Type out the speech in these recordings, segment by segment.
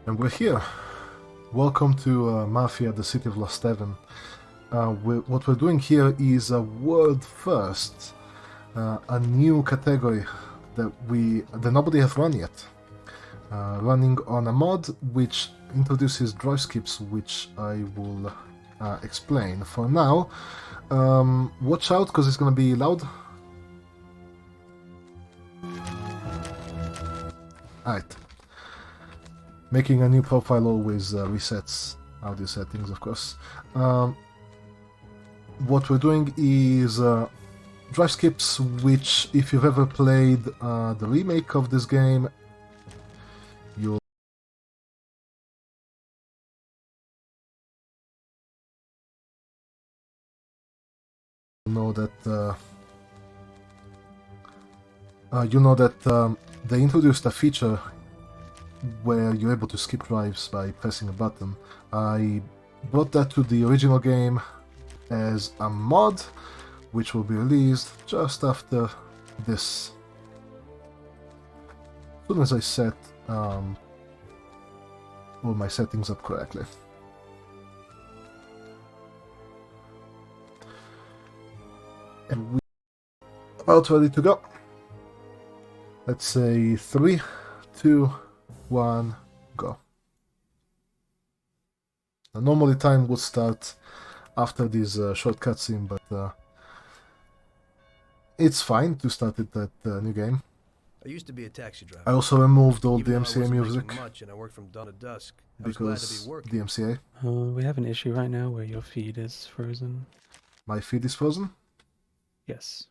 And we're here. Welcome to Mafia, the City of Lost Heaven. What we're doing here is a world first, a new category that nobody has run yet. Running on a mod which introduces drive skips, which I will explain. For now, watch out because it's going to be loud. Alright. Making a new profile always resets audio settings, of course. What we're doing is drive skips, which, if you've ever played the remake of this game, you'll know that they introduced a feature where you're able to skip drives by pressing a button. I brought that to the original game as a mod, which will be released just after this. As soon as I set all my settings up correctly. And we're about ready to go. Let's say 3, 2, 1, go. Now, normally time would start after this short cutscene, but it's fine to start it at new game. I used to be a taxi driver. I also removed all the Even though I MCA wasn't music making much and I worked from dawn to dusk, I was glad to because be working. the MCA. We have an issue right now where your feed is frozen. My feed is frozen. Yes.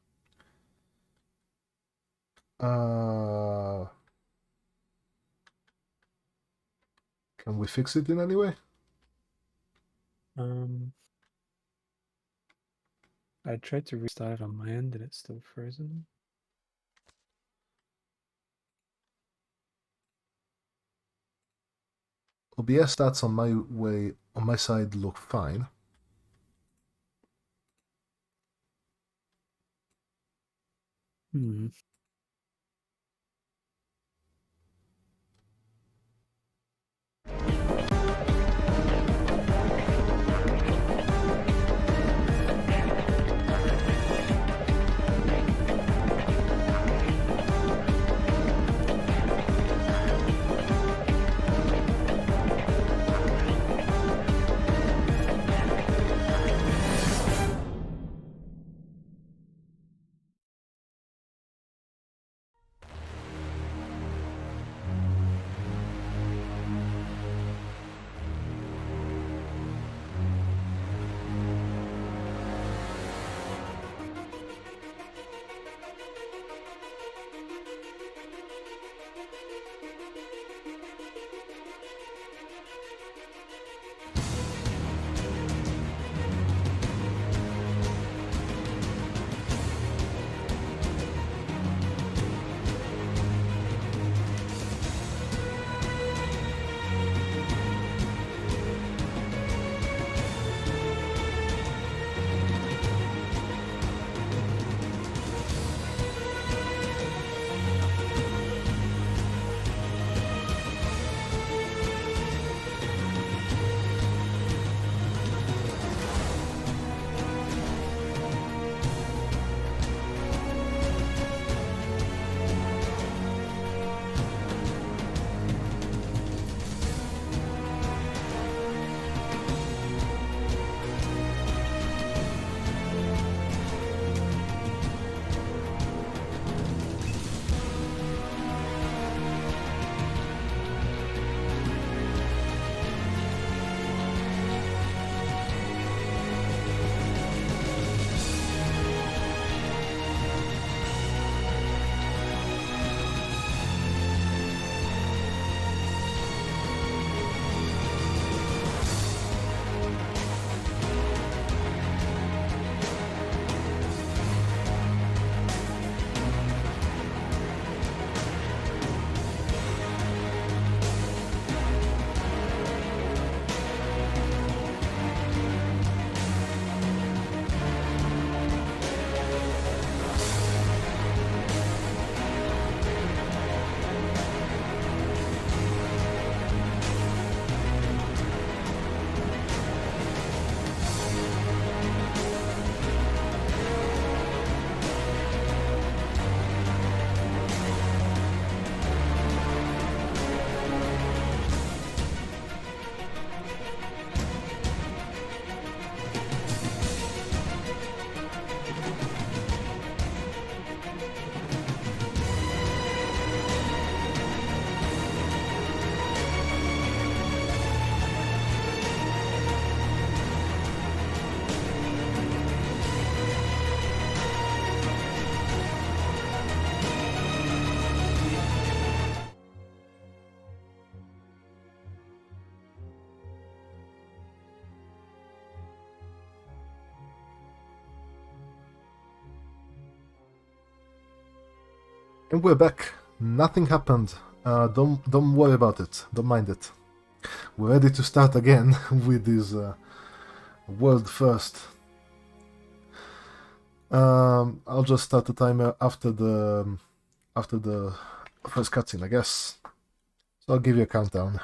Can we fix it in any way? I tried to restart it on my end and it's still frozen. OBS stats on my side look fine. And we're back. Nothing happened. Don't worry about it. Don't mind it. We're ready to start again with this world first. I'll just start the timer after the first cutscene, I guess. So I'll give you a countdown.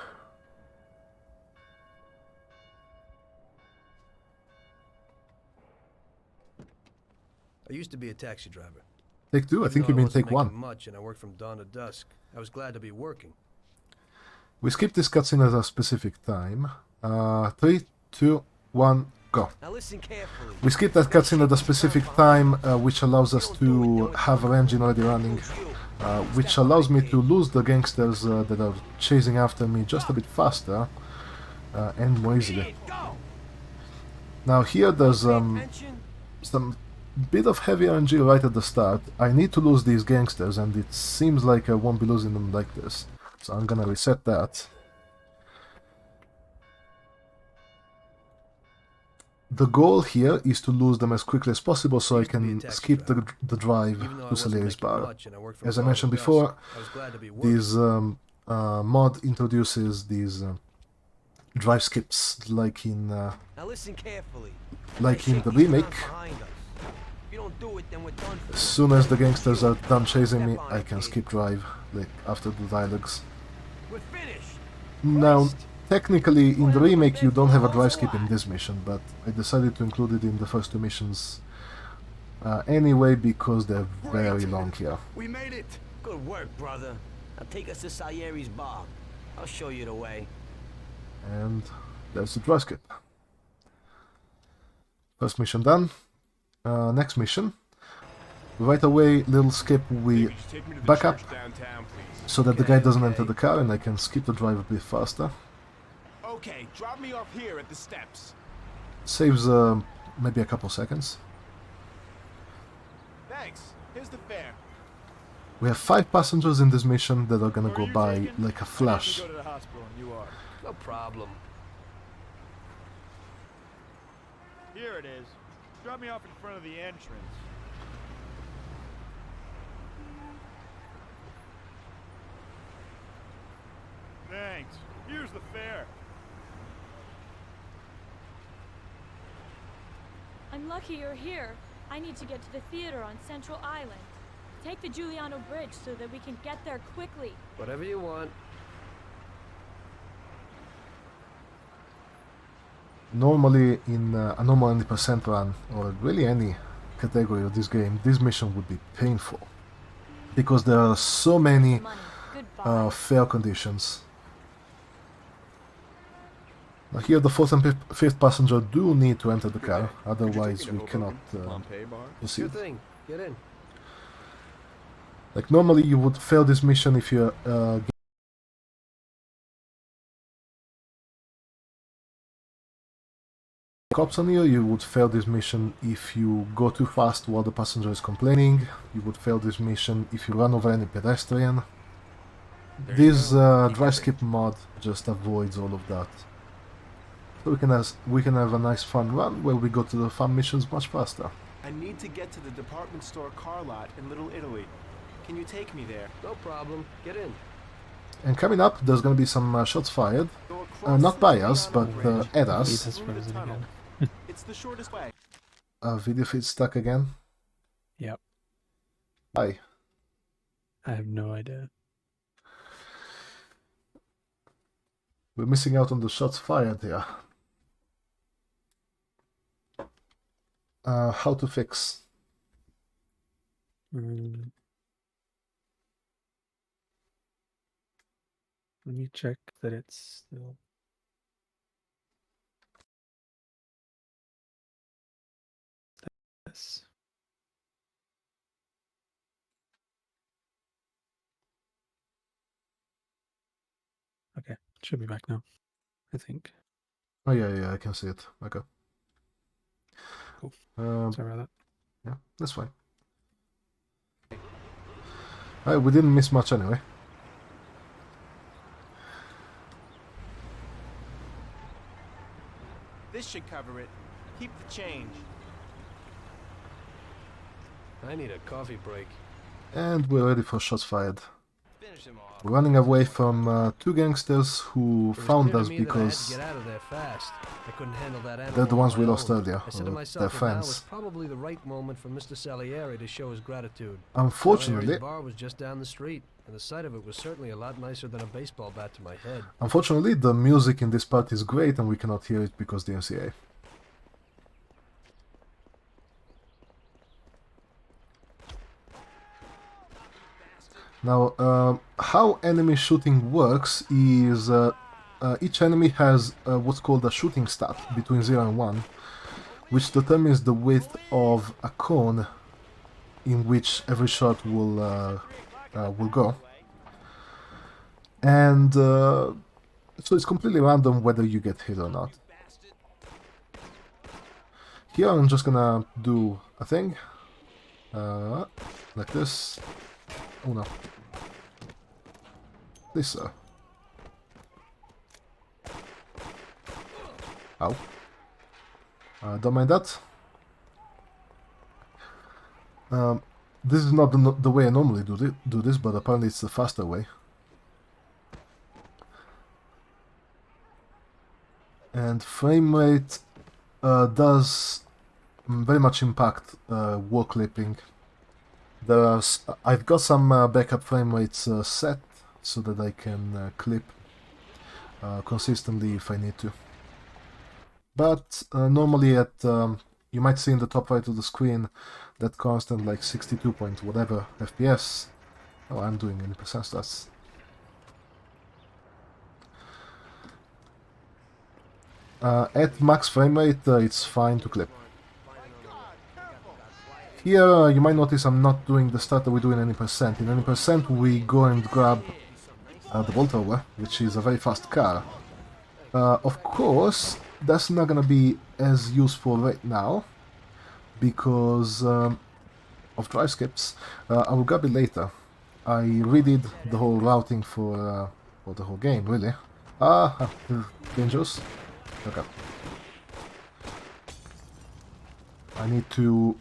I used to be a taxi driver. Take two. I Even think though you mean wasn't take one. making much, and I worked from dawn to dusk. I was glad to be working. We skip this cutscene at a specific time. 3, 2, 1, go. Now listen carefully. We skip that cutscene at a specific time, which allows us to have our engine already running, which allows me to lose the gangsters that are chasing after me just a bit faster and more easily. Now here there's some bit of heavy RNG right at the start. I need to lose these gangsters, and it seems like I won't be losing them like this. So I'm gonna reset that. The goal here is to lose them as quickly as possible so I can skip the drive to Salieri's bar. As I mentioned before, this mod introduces these drive skips like in the remake. As soon as the gangsters are done chasing me, I can skip drive, like after the dialogues. Now, technically, in the remake you don't have a drive skip in this mission, but I decided to include it in the first two missions anyway because they're very long here. We made it! Good work, brother. Now take us to Salieri's bar. I'll show you the way. And there's the drive skip. First mission done. Next mission. Right away, little skip, we back up so that the guy doesn't enter the car and I can skip the drive a bit faster. Okay, drop me off here at the steps. Saves maybe a couple seconds. Thanks. Here's the fare. We have 5 passengers in this mission that are gonna go by like a flash. I need to go to the hospital and you are. No problem. Here it is. Drop me off in front of the entrance. Thanks. Here's the fare. I'm lucky you're here. I need to get to the theater on Central Island. Take the Giuliano Bridge so that we can get there quickly. Whatever you want. Normally, in a normal 90% run, or really any category of this game, this mission would be painful. Because there are so many fair conditions. Now here the 4th and 5th passenger do need to enter the car, otherwise we cannot proceed. Sure thing. Get in. Like normally you would fail this mission if you cops on you. You would fail this mission if you go too fast while the passenger is complaining. You would fail this mission if you run over any pedestrian. This drive skip mod just avoids all of that. So we can have a nice fun run where we go to the fun missions much faster. I need to get to the department store car lot in Little Italy. Can you take me there? No problem. Get in. And coming up, there's gonna be some shots fired. Not by us, but at us. That's frozen again. It's the shortest way. Video feed stuck again. Yep. Why? I have no idea. We're missing out on the shots fired here. How to fix? Let me check that it's still. Yes. Okay, should be back now, I think. Oh yeah, I can see it. Okay. Cool. Yeah, Sorry about that's fine. Alright, we didn't miss much anyway. This should cover it. Keep the change. I need a coffee break. And we're ready for shots fired. Finish him off. We're running away from two gangsters who It was found clear us to me that I had to because get out of there fast. I couldn't handle that animal they're the on ones my we lost own. earlier. I said to They're myself that now was friends. probably the right moment for Mr. Salieri to show his gratitude. Unfortunately, Salieri's bar was just down the street, and the sight of it was certainly a lot nicer than a baseball bat to my head. unfortunately, the music in this part is great and we cannot hear it because the NCA. Now, how enemy shooting works is each enemy has what's called a shooting stat between 0 and 1, which determines the width of a cone in which every shot will go. And so it's completely random whether you get hit or not. Here I'm just gonna do a thing, like this. Oh no. This, Ow. Don't mind that. This is not the way I normally do this, but apparently it's the faster way. And frame rate does very much impact wall clipping. I've got some backup frame rates set so that I can clip consistently if I need to. But normally at you might see in the top right of the screen that constant like 62 point whatever FPS. Oh, I'm doing any percent stats. At max frame rate, it's fine to clip. Here you might notice I'm not doing the start that we do in any percent. In any percent we go and grab the Bolt Over, which is a very fast car. Of course, that's not gonna be as useful right now because of drive skips. I will grab it later. I redid the whole routing for the whole game, really. Ah, dangerous. Okay. I need to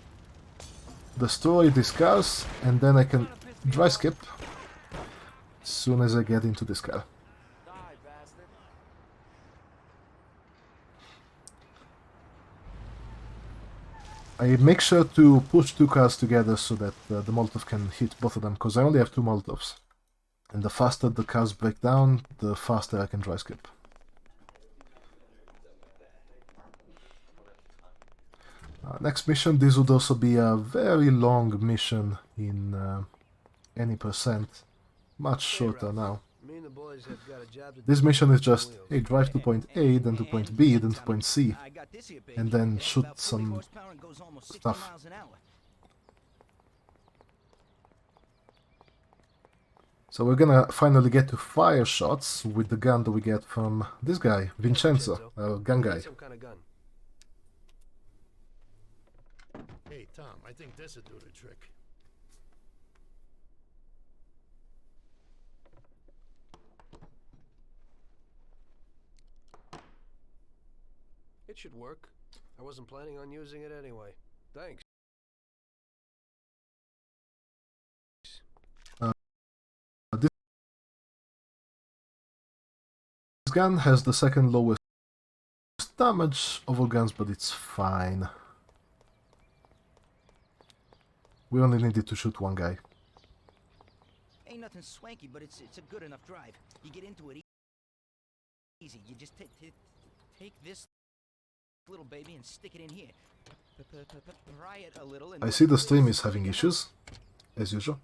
destroy these cars and then I can dry skip as soon as I get into this car. I make sure to push two cars together so that the Molotov can hit both of them, because I only have two Molotovs. And the faster the cars break down, the faster I can dry skip. Next mission, this would also be a very long mission in any percent. Much shorter now. Me and the boys have got a job to This do. mission is just, hey, drive to point A, then to point B, then to point C, and then shoot some stuff. So we're gonna finally get to fire shots with the gun that we get from this guy, Vincenzo, gun guy. Some kind of gun. Hey, Tom, I think this'll do the trick. It should work. I wasn't planning on using it anyway. Thanks. This gun has the second lowest damage of all guns, but it's fine. We only needed to shoot one guy. Ain't nothing swanky, but it's a good enough drive. You get into it easy. You just take this little baby and stick it in here. Pry it a little and I see the stream is having issues, as usual.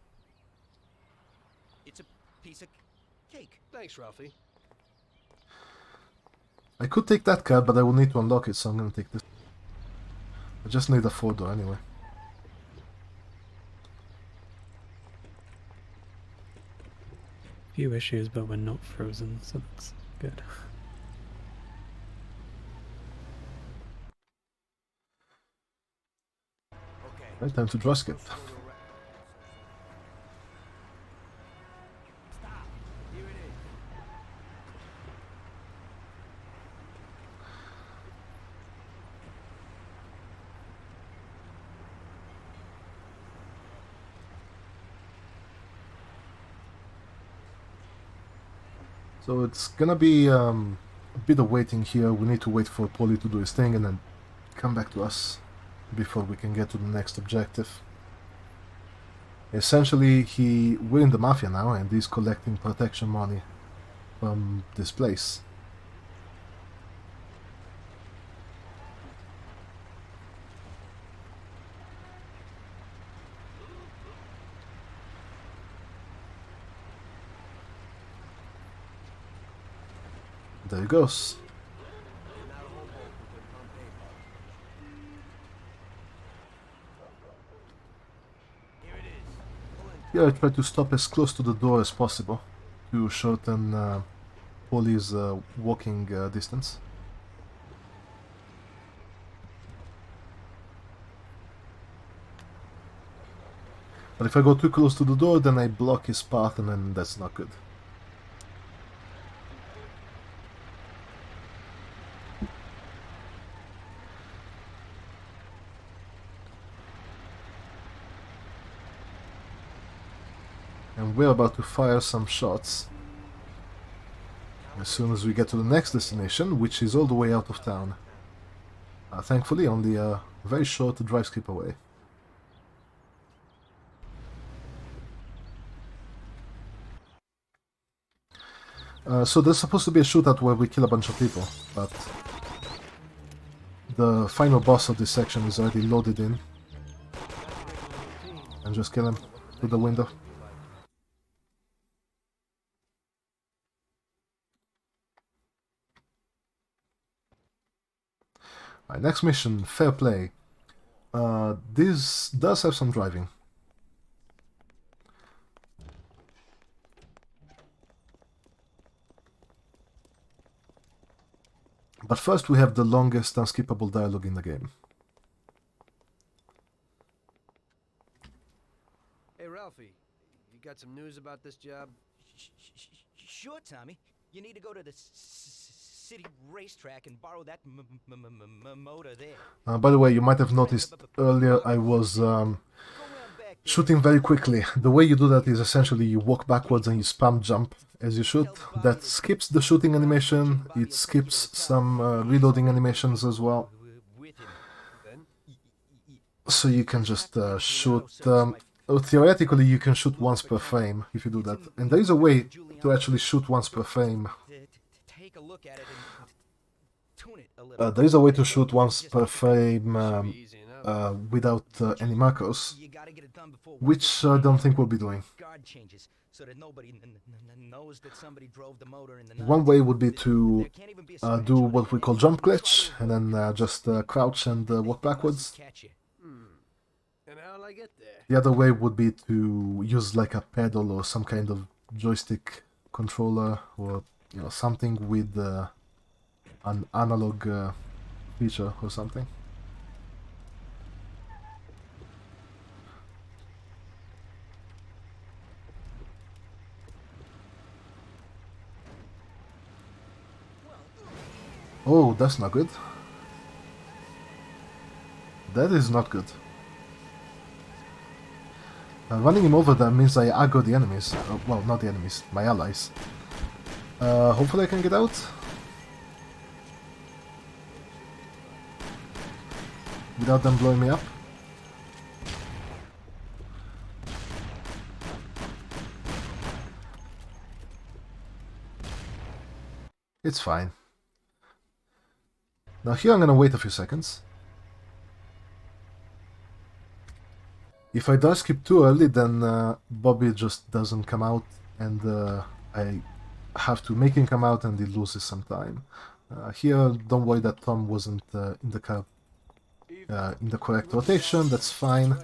it's a piece of cake. Thanks, Ralphie. I could take that card, but I will need to unlock it, so I'm gonna take this. I just need a 4-door anyway. Few issues, but we're not frozen, so that's good. Right, time to draw skip. So it's gonna be a bit of waiting here. We need to wait for Polly to do his thing and then come back to us before we can get to the next objective. Essentially, we're in the Mafia now and he's collecting protection money from this place. There he goes. Here I try to stop as close to the door as possible to shorten Polly's walking distance. But if I go too close to the door, then I block his path and then that's not good. And we're about to fire some shots as soon as we get to the next destination, which is all the way out of town. Thankfully, only a very short drive skip away. So there's supposed to be a shootout where we kill a bunch of people, but the final boss of this section is already loaded in. And just kill him through the window. Alright, next mission, Fair Play. This does have some driving. But first we have the longest unskippable dialogue in the game. Hey, Ralphie, you got some news about this job? Sure, Tommy. You need to go to the city racetrack and borrow that motor there. By the way, you might have noticed earlier I was shooting very quickly. The way you do that is essentially you walk backwards and you spam jump as you shoot. That skips the shooting animation, it skips some reloading animations as well. So you can just shoot... theoretically you can shoot once per frame if you do that. And there is a way to actually shoot once per frame. Take a look at it and tune it a little. There is a way to shoot once per frame without any macros, You gotta get it done before which I don't think we'll be doing. guard changes so that nobody knows that somebody drove the motor in the night. One way would be to There can't even be a scratch do on what it. we call jump glitch, and then just crouch and walk backwards. Catch you. And how'll I get there? The other way would be to use like a pedal or some kind of joystick controller, or something with an analog feature or something. Oh, that's not good. That is not good. Running him over there means I aggro the enemies. Well, not the enemies, my allies. Hopefully I can get out. Without them blowing me up. It's fine. Now here I'm gonna wait a few seconds. If I die skip too early, then Bobby just doesn't come out, and I have to make him come out and he loses some time. Here, don't worry that Tom wasn't in the car in the correct rotation, that's fine.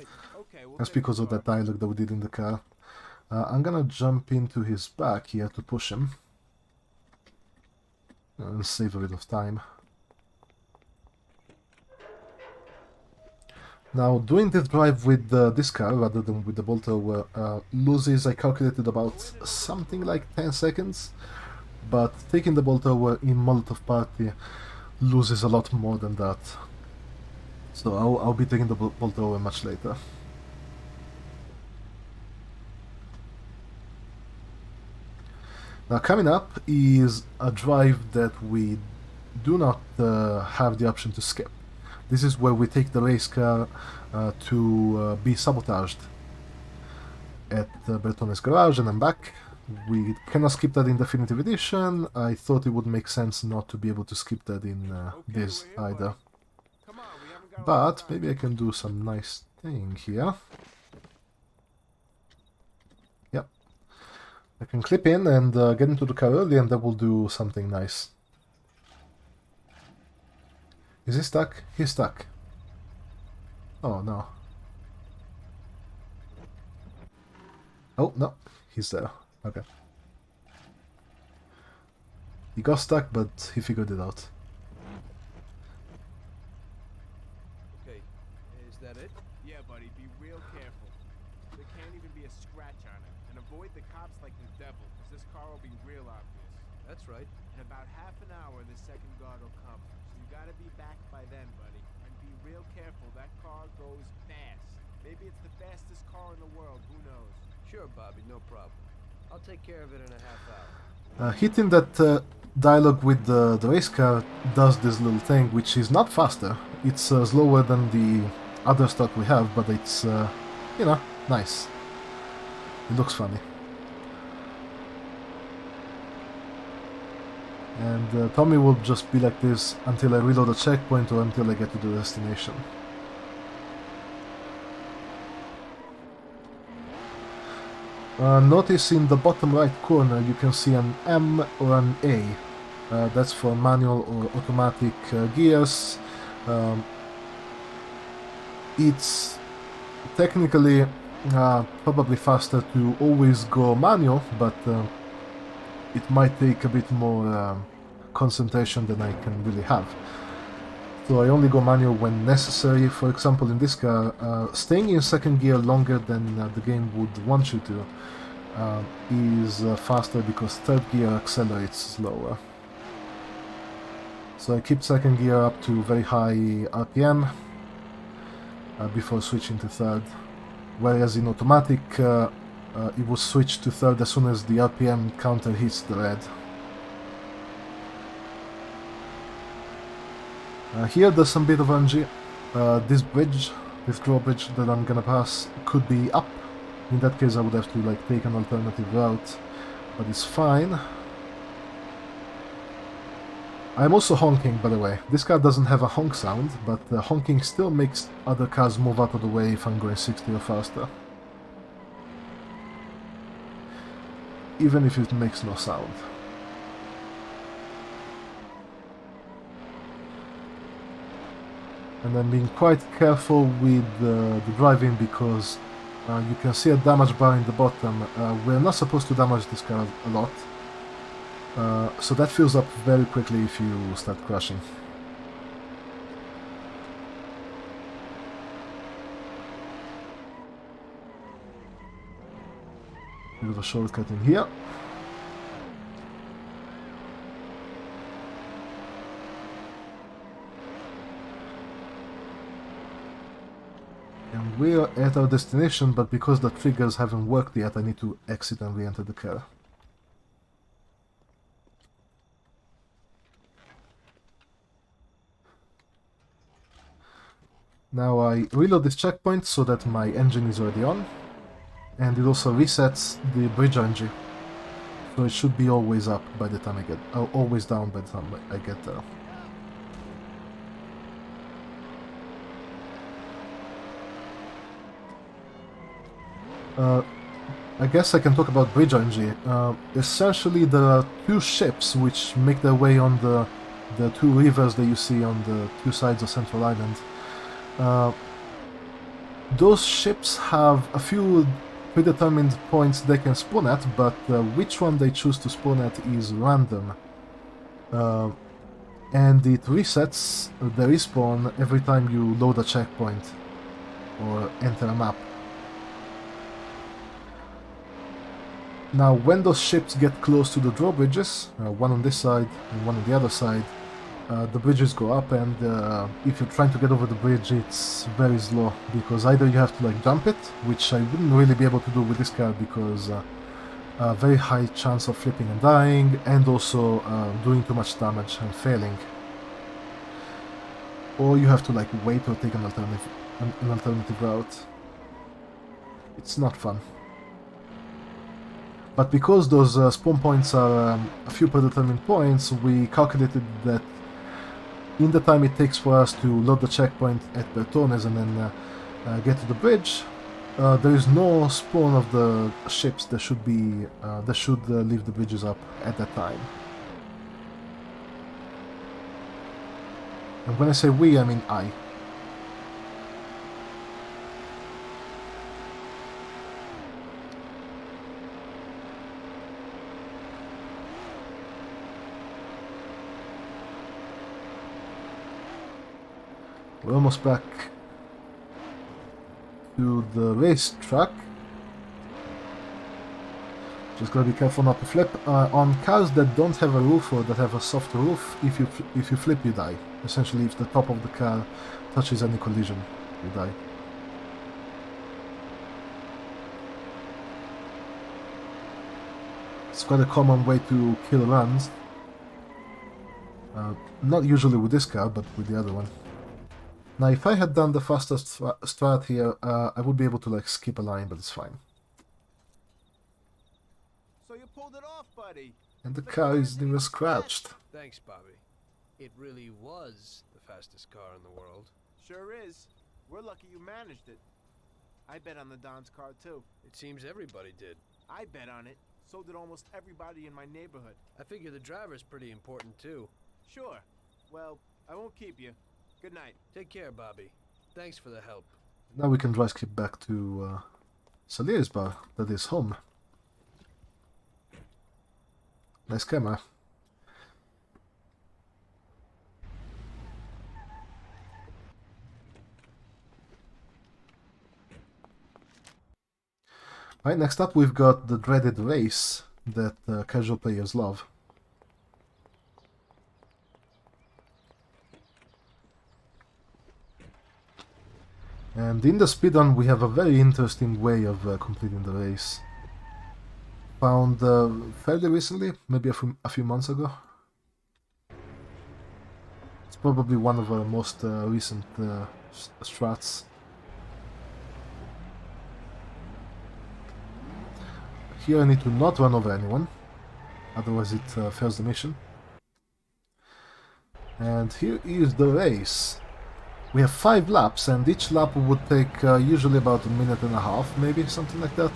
That's because of that dialogue that we did in the car. I'm gonna jump into his back here to push him. And save a bit of time. Now, doing this drive with this car rather than with the bolt thrower loses, I calculated, about something like 10 seconds, but taking the bolt thrower in Molotov Party loses a lot more than that. So I'll be taking the bolt thrower much later. Now coming up is a drive that we do not have the option to skip. This is where we take the race car to be sabotaged at Bertone's garage and then back. We cannot skip that in Definitive Edition. I thought it would make sense not to be able to skip that in this either. Come on, we haven't got a lot of But time. maybe I can do some nice thing here. Yep. I can clip in and get into the car early and that will do something nice. Is he stuck? He's stuck. Oh no. Oh no, he's there. Okay. He got stuck, but he figured it out. Okay, is that it? Yeah, buddy, be real careful. There can't even be a scratch on it. And avoid the cops like the devil, because this car will be real obvious. That's right. In about half an hour, the second guard will come. So you gotta be back by then, buddy. And be real careful, that car goes fast. Maybe it's the fastest car in the world, who knows? Sure, Bobby, no problem. I'll take care of it in a half hour. Hitting that dialogue with the race car does this little thing, which is not faster. It's slower than the other stuff we have, but it's, you know, nice. It looks funny. And Tommy will just be like this until I reload a checkpoint or until I get to the destination. Notice in the bottom right corner you can see an M or an A. That's for manual or automatic gears. It's technically probably faster to always go manual, but it might take a bit more concentration than I can really have. So I only go manual when necessary. For example, in this car, staying in second gear longer than the game would want you to is faster because third gear accelerates slower. So I keep second gear up to very high RPM before switching to third. Whereas in automatic, it will switch to third as soon as the RPM counter hits the red. Here there's some bit of RNG. This bridge, this drawbridge that I'm gonna pass could be up. In that case I would have to like take an alternative route, but it's fine. I'm also honking, by the way. This car doesn't have a honk sound, but honking still makes other cars move out of the way if I'm going 60 or faster. Even if it makes no sound. And I'm being quite careful with the driving because you can see a damage bar in the bottom. We're not supposed to damage this car a lot. So that fills up very quickly if you start crashing. Bit of a shortcut in here. And we're at our destination, but because the triggers haven't worked yet, I need to exit and re-enter the car. Now I reload this checkpoint so that my engine is already on, and it also resets the bridge engine, so it should be always up by the time I get, always down by the time I get there. I guess I can talk about bridge RNG. Essentially there are two ships which make their way on the two rivers that you see on the two sides of Central Island. Those ships have a few predetermined points they can spawn at, but which one they choose to spawn at is random. And it resets the respawn every time you load a checkpoint or enter a map. Now, when those ships get close to the drawbridges, one on this side and one on the other side, the bridges go up, and if you're trying to get over the bridge, it's very slow, because either you have to like jump it, which I wouldn't really be able to do with this car because a very high chance of flipping and dying, and also doing too much damage and failing. Or you have to like wait or take an alternative route. It's not fun. But because those spawn points are a few predetermined points, we calculated that in the time it takes for us to load the checkpoint at Bertones and then get to the bridge, there is no spawn of the ships that should be leave the bridges up at that time. And when I say we, I mean I. We're almost back to the racetrack. Just gotta be careful not to flip. On cars that don't have a roof or that have a soft roof, if you flip, you die. Essentially, if the top of the car touches any collision, you die. It's quite a common way to kill runs. Not usually with this car, but with the other one. Now, if I had done the fastest strat here, I would be able to like skip a line, but it's fine. So you pulled it off, buddy. And the car isn't even scratched. Thanks, Bobby. It really was the fastest car in the world. Sure is. We're lucky you managed it. I bet on the Don's car too. It seems everybody did. I bet on it. So did almost everybody in my neighborhood. I figure the driver's pretty important too. Sure. Well, I won't keep you. Good night. Take care, Bobby. Thanks for the help. Now we can dry skip back to Salier's bar, that is home. Nice camera. Right, next up we've got the dreaded race that casual players love. And in the speedrun we have a very interesting way of completing the race. Found fairly recently, maybe a few months ago. It's probably one of our most recent strats. Here I need to not run over anyone, otherwise it fails the mission. And here is the race. We have 5 laps, and each lap would take usually about a minute and a half, maybe, something like that.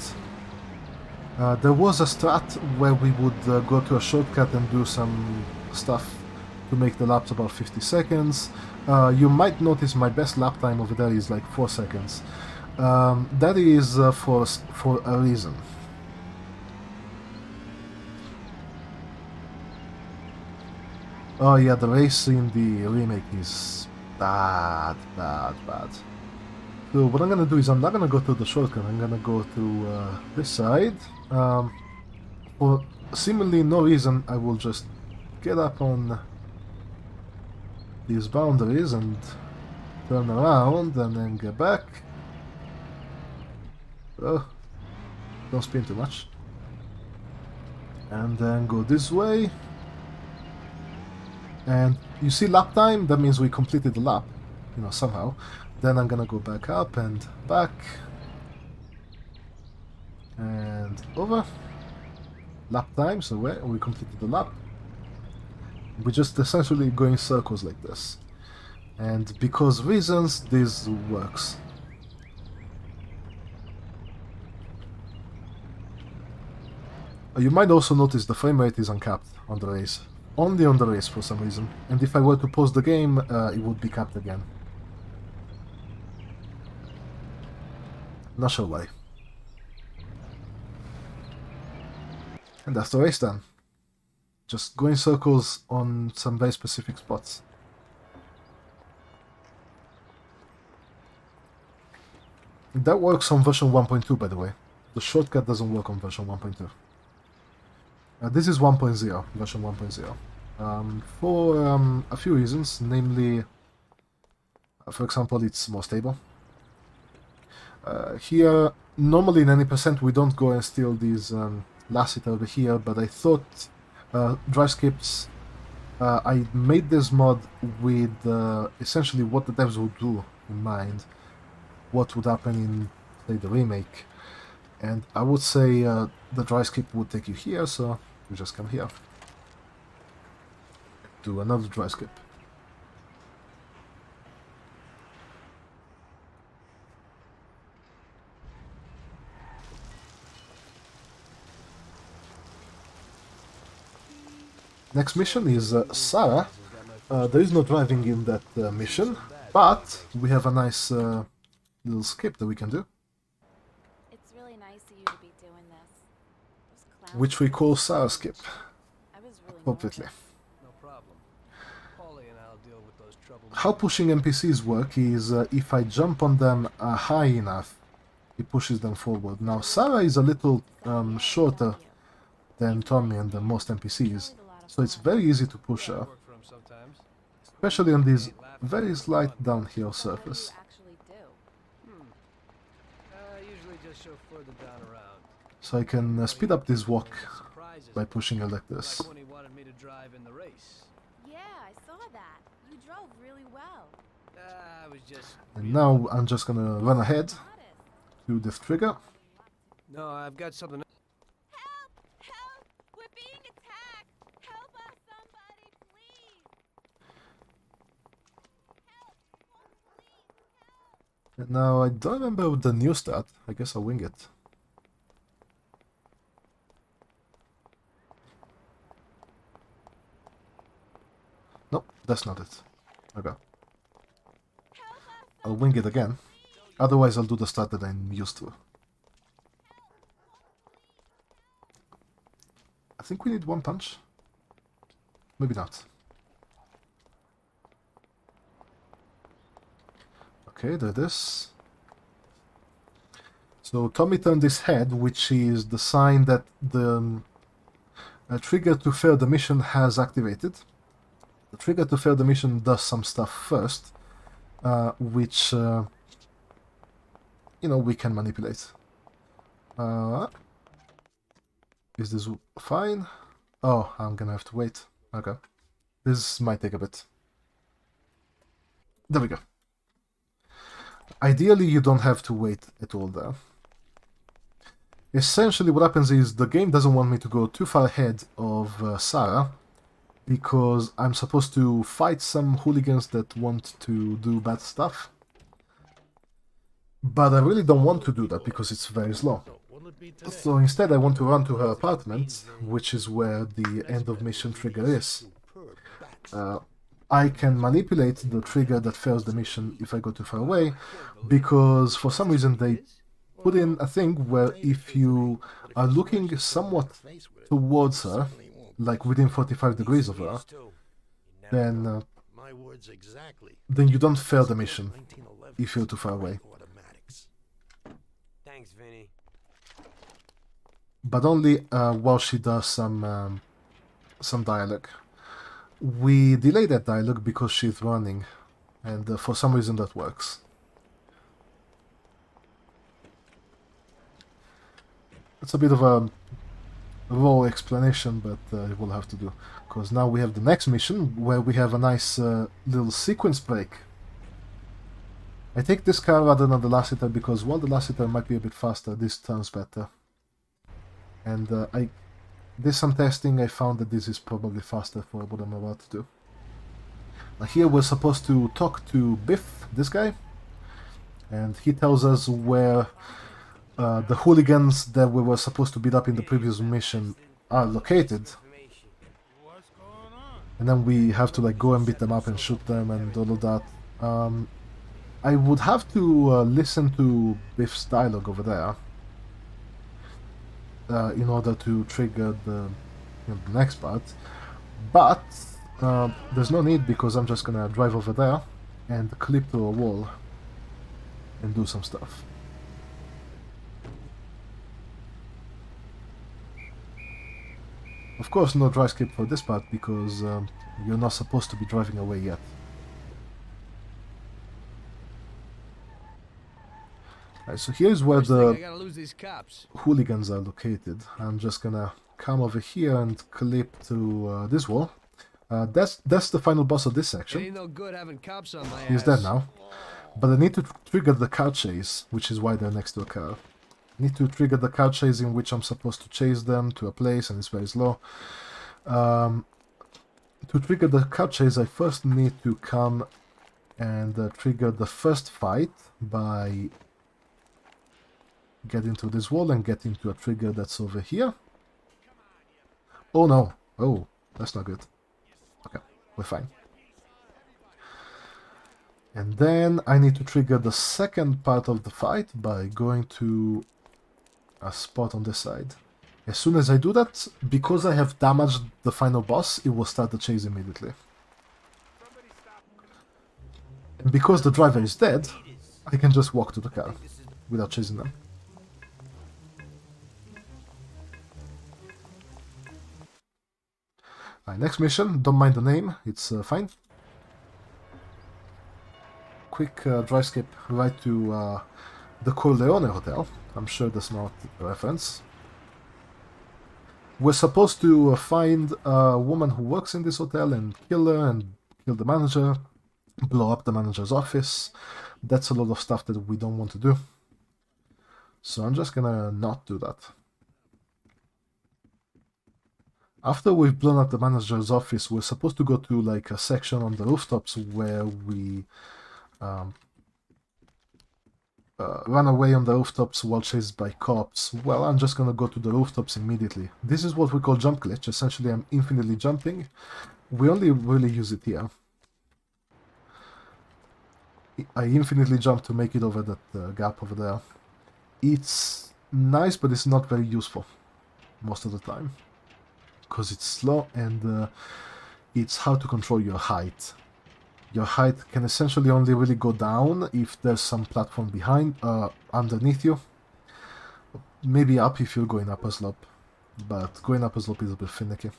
There was a strat where we would go to a shortcut and do some stuff to make the laps about 50 seconds. You might notice my best lap time over there is like 4 seconds. That is for a reason. Oh yeah, the race in the remake is bad. So what I'm gonna do is I'm not gonna go to the shortcut, I'm gonna go to this side. For seemingly no reason, I will just get up on these boundaries and turn around and then get back. Oh, don't spin too much. And then go this way. And you see lap time, that means we completed the lap, you know, somehow. Then I'm gonna go back up and back. And over. Lap time, so we completed the lap. We're just essentially going circles like this. And because reasons, this works. You might also notice the frame rate is uncapped on the race. Only on the race for some reason. And if I were to pause the game, it would be capped again. Not sure why. And that's the race done. Just going circles on some very specific spots. That works on version 1.2, by the way. The shortcut doesn't work on version 1.2. This is 1.0, version 1.0. For a few reasons, namely, for example, it's more stable. Here, normally in any percent, we don't go and steal these Lassiter over here, but I thought dry skips. I made this mod with essentially what the devs would do in mind, what would happen in, say, the remake. And I would say the dry skip would take you here, so you just come here. Do another dry skip. Next mission is Sarah. There is no driving in that mission, but we have a nice little skip that we can do, It's really nice of you to be doing this. Those clowns which we call Sarah skip, I was really appropriately. nervous. No problem. Paulie and I'll deal with those trouble. How pushing NPCs work is if I jump on them high enough, it pushes them forward. Now Sarah is a little shorter than Tommy and than most NPCs, so it's very easy to push her, Work for him sometimes. especially on this very slight downhill What do you surface. actually do? Usually just chauffeur them down around. So I can speed up this walk Surprises. by pushing her like this. Like when he wanted me to drive in the race. Yeah, I saw that. You drove really well. I was just... And now I'm just gonna run ahead Modest. to this trigger. No, I've got something... Help! Help! We're being attacked! Help us, somebody, please! Help! Oh, please, help! And now I don't remember the new stat. I guess I'll wing it. Nope, that's not it. Okay. I'll wing it again. Otherwise I'll do the stat that I'm used to. I think we need one punch. Maybe not. Okay, there it is. So Tommy turned his head, which is the sign that the trigger to fail the mission has activated. The trigger to fail the mission does some stuff first, which you know, we can manipulate. Is this fine? Oh, I'm gonna have to wait. Okay. This might take a bit. There we go. Ideally, you don't have to wait at all there. Essentially, what happens is the game doesn't want me to go too far ahead of Sarah, because I'm supposed to fight some hooligans that want to do bad stuff. But I really don't want to do that because it's very slow. So, what'll it be today? So instead I want to run to her apartment, which is where the end of mission trigger is. Superb bats. I can manipulate the trigger that fails the mission if I go too far away, because for some reason they put in a thing where if you are looking somewhat towards her, like within 45 degrees of her, then My words exactly. you don't fail the mission 1911 if you're too far away. automatics. Thanks, Vinny. But only while she does some dialogue. We delay that dialogue because she's running, and for some reason that works. It's a bit of a raw explanation, but it will have to do. Because now we have the next mission, where we have a nice little sequence break. I take this car rather than the Lassiter, because while the Lassiter might be a bit faster, this turns better. And I did some testing, I found that this is probably faster for what I'm about to do. Now here we're supposed to talk to Biff, this guy, and he tells us where the hooligans that we were supposed to beat up in the previous mission are located. And then we have to like go and beat them up and shoot them and all of that. I would have to listen to Biff's dialogue over there. In order to trigger the next part, but there's no need because I'm just gonna drive over there and clip to a wall and do some stuff. Of course, no dry skip for this part because you're not supposed to be driving away yet. Right, so here's where First thing, I the gotta lose these cops. hooligans are located. I'm just gonna come over here and clip to this wall. That's the final boss of this It section. ain't no good having cops on my ass. He's dead now. But I need to trigger the car chase, which is why they're next to a car. I need to trigger the car chase in which I'm supposed to chase them to a place, and it's very slow. To trigger the car chase, I first need to come and trigger the first fight by getting to this wall and getting to a trigger that's over here. Oh no! Oh, that's not good. Okay, we're fine. And then I need to trigger the second part of the fight by going to a spot on this side. As soon as I do that, because I have damaged the final boss, it will start the chase immediately. And because the driver is dead, I can just walk to the car without chasing them. Alright, next mission, don't mind the name, it's fine. Quick dry skip right to the Corleone Hotel. I'm sure that's not a reference. We're supposed to find a woman who works in this hotel and kill her and kill the manager, blow up the manager's office. That's a lot of stuff that we don't want to do. So I'm just gonna not do that. After we've blown up the manager's office, we're supposed to go to like a section on the rooftops where we run away on the rooftops while chased by cops. Well, I'm just gonna go to the rooftops immediately. This is what we call jump glitch. Essentially, I'm infinitely jumping. We only really use it here. I infinitely jump to make it over that gap over there. It's nice, but it's not very useful most of the time. Because it's slow and it's hard to control your height. Your height can essentially only really go down if there's some platform behind, underneath you. Maybe up if you're going up a slope, but going up a slope is a bit finicky.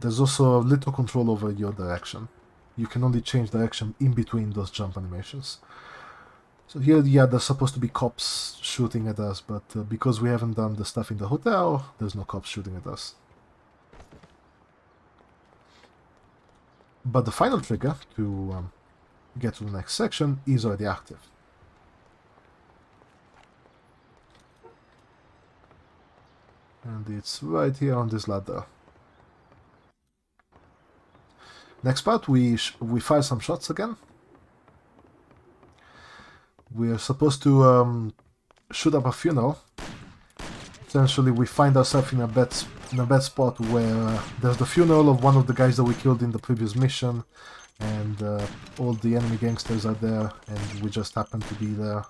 There's also little control over your direction. You can only change direction in between those jump animations. So here, yeah, there's supposed to be cops shooting at us, but because we haven't done the stuff in the hotel, there's no cops shooting at us. But the final trigger to get to the next section is already active. And it's right here on this ladder. Next part, we fire some shots again. We're supposed to shoot up a funeral. Essentially, we find ourselves in a bad spot where there's the funeral of one of the guys that we killed in the previous mission, and all the enemy gangsters are there, and we just happen to be there.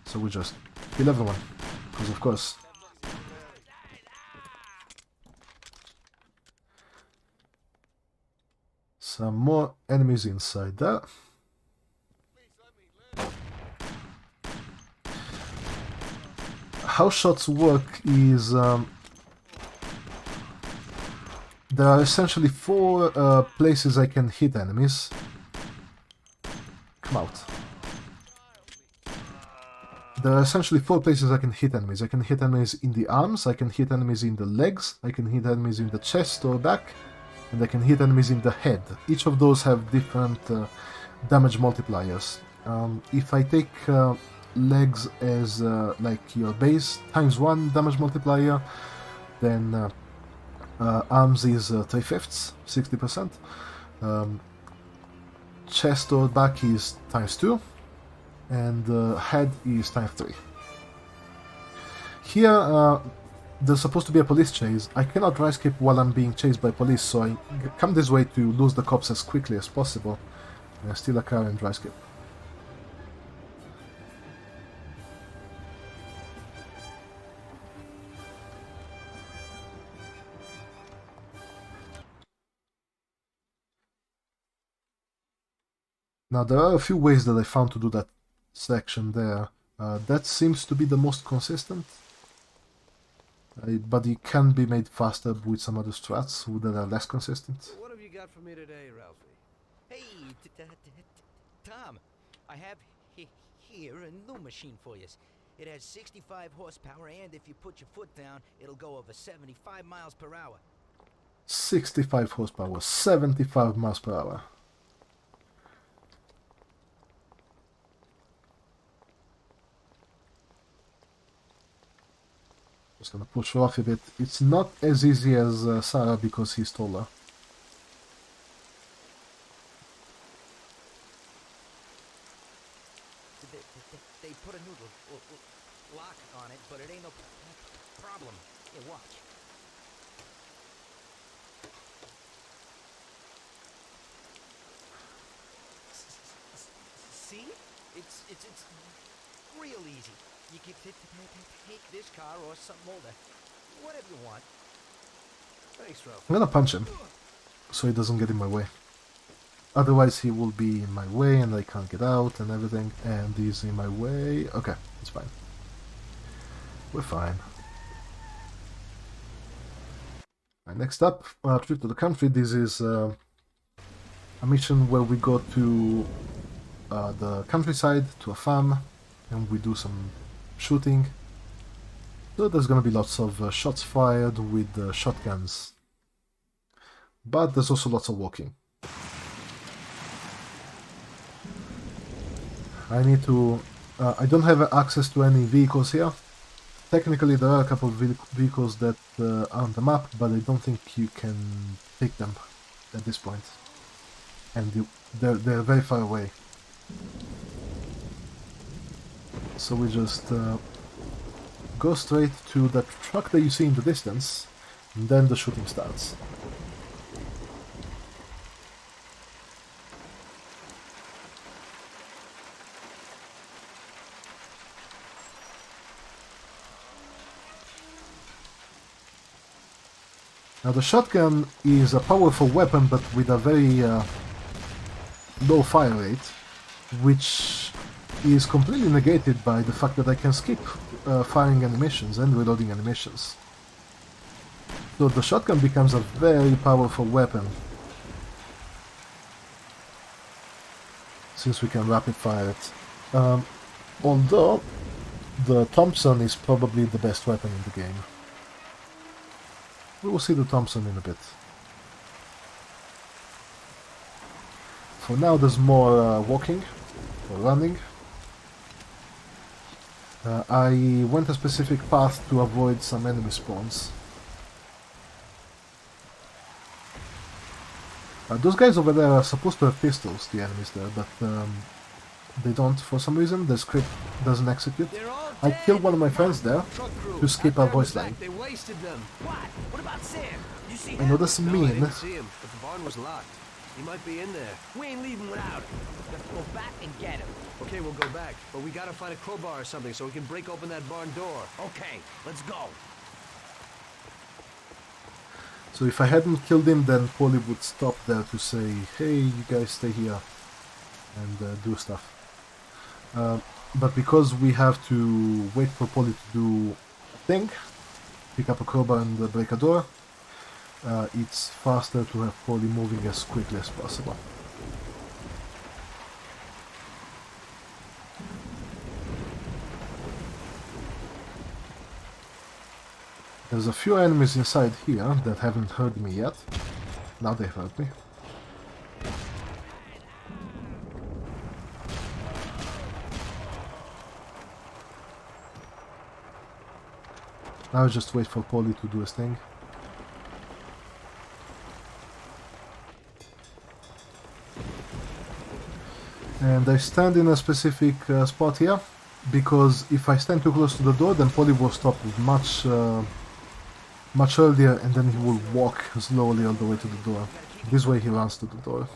So we just kill everyone, because of course. Some more enemies inside there. How shots work is there are essentially 4 places I can hit enemies. Come out. There are essentially 4 places I can hit enemies. I can hit enemies in the arms, I can hit enemies in the legs, I can hit enemies in the chest or back, and I can hit enemies in the head. Each of those have different damage multipliers. If I take legs as like your base times 1 damage multiplier, then arms is 3/5, 60%. Chest or back is times 2, and head is times 3. Here there's supposed to be a police chase. I cannot dry skip while I'm being chased by police, so I come this way to lose the cops as quickly as possible and steal a car and dry skip. Now, there are a few ways that I found to do that section there. That seems to be the most consistent, but it can be made faster with some other strats that are less consistent. What have you got for me today, Ralphie? Hey, Tom, I have here a new machine for you. It has 65 horsepower, and if you put your foot down, it'll go over 75 miles per hour. 65 horsepower, 75 miles per hour. Just gonna push her off a bit. It's not as easy as Sarah because he's taller. They put a new lock on it, but it ain't no problem. Here, watch. See? It's real easy. You can take this car or something older, whatever you want. Thanks, Ralph. I'm gonna punch him so he doesn't get in my way. Otherwise he will be in my way and I can't get out and everything, and he's in my way. Okay, it's fine. We're fine. Right, next up, trip to the country. This is a mission where we go to the countryside, to a farm, and we do some shooting. So there's gonna be lots of shots fired with shotguns. But there's also lots of walking. I need to... I don't have access to any vehicles here. Technically there are a couple of vehicles that are on the map, but I don't think you can pick them at this point. And they're very far away. So we just go straight to that truck that you see in the distance, and then the shooting starts. Now the shotgun is a powerful weapon, but with a very low fire rate, which is completely negated by the fact that I can skip firing animations and reloading animations. So the shotgun becomes a very powerful weapon, since we can rapid fire it. Although the Thompson is probably the best weapon in the game. We will see the Thompson in a bit. For now there's more walking or running. I went a specific path to avoid some enemy spawns. Those guys over there are supposed to have pistols, the enemies there, but they don't for some reason. The script doesn't execute. I killed one of my friends there to skip a voice line. They wasted them. What about Sam? You see I know that's No, I mean. didn't see him, but the barn was locked. He might be in there. We ain't leaving without him. Let's go back and get him. Okay, we'll go back, but we gotta find a crowbar or something so we can break open that barn door. Okay, let's go. So if I hadn't killed him, then Polly would stop there to say, hey, you guys stay here and do stuff. But because we have to wait for Polly to do a thing, pick up a crowbar and break a door, it's faster to have Polly moving as quickly as possible. There's a few enemies inside here that haven't heard me yet. Now they've heard me. Now I just wait for Polly to do his thing. And I stand in a specific spot here, because if I stand too close to the door, then Polly will stop much earlier, and then he will walk slowly all the way to the door. This way he runs to the door.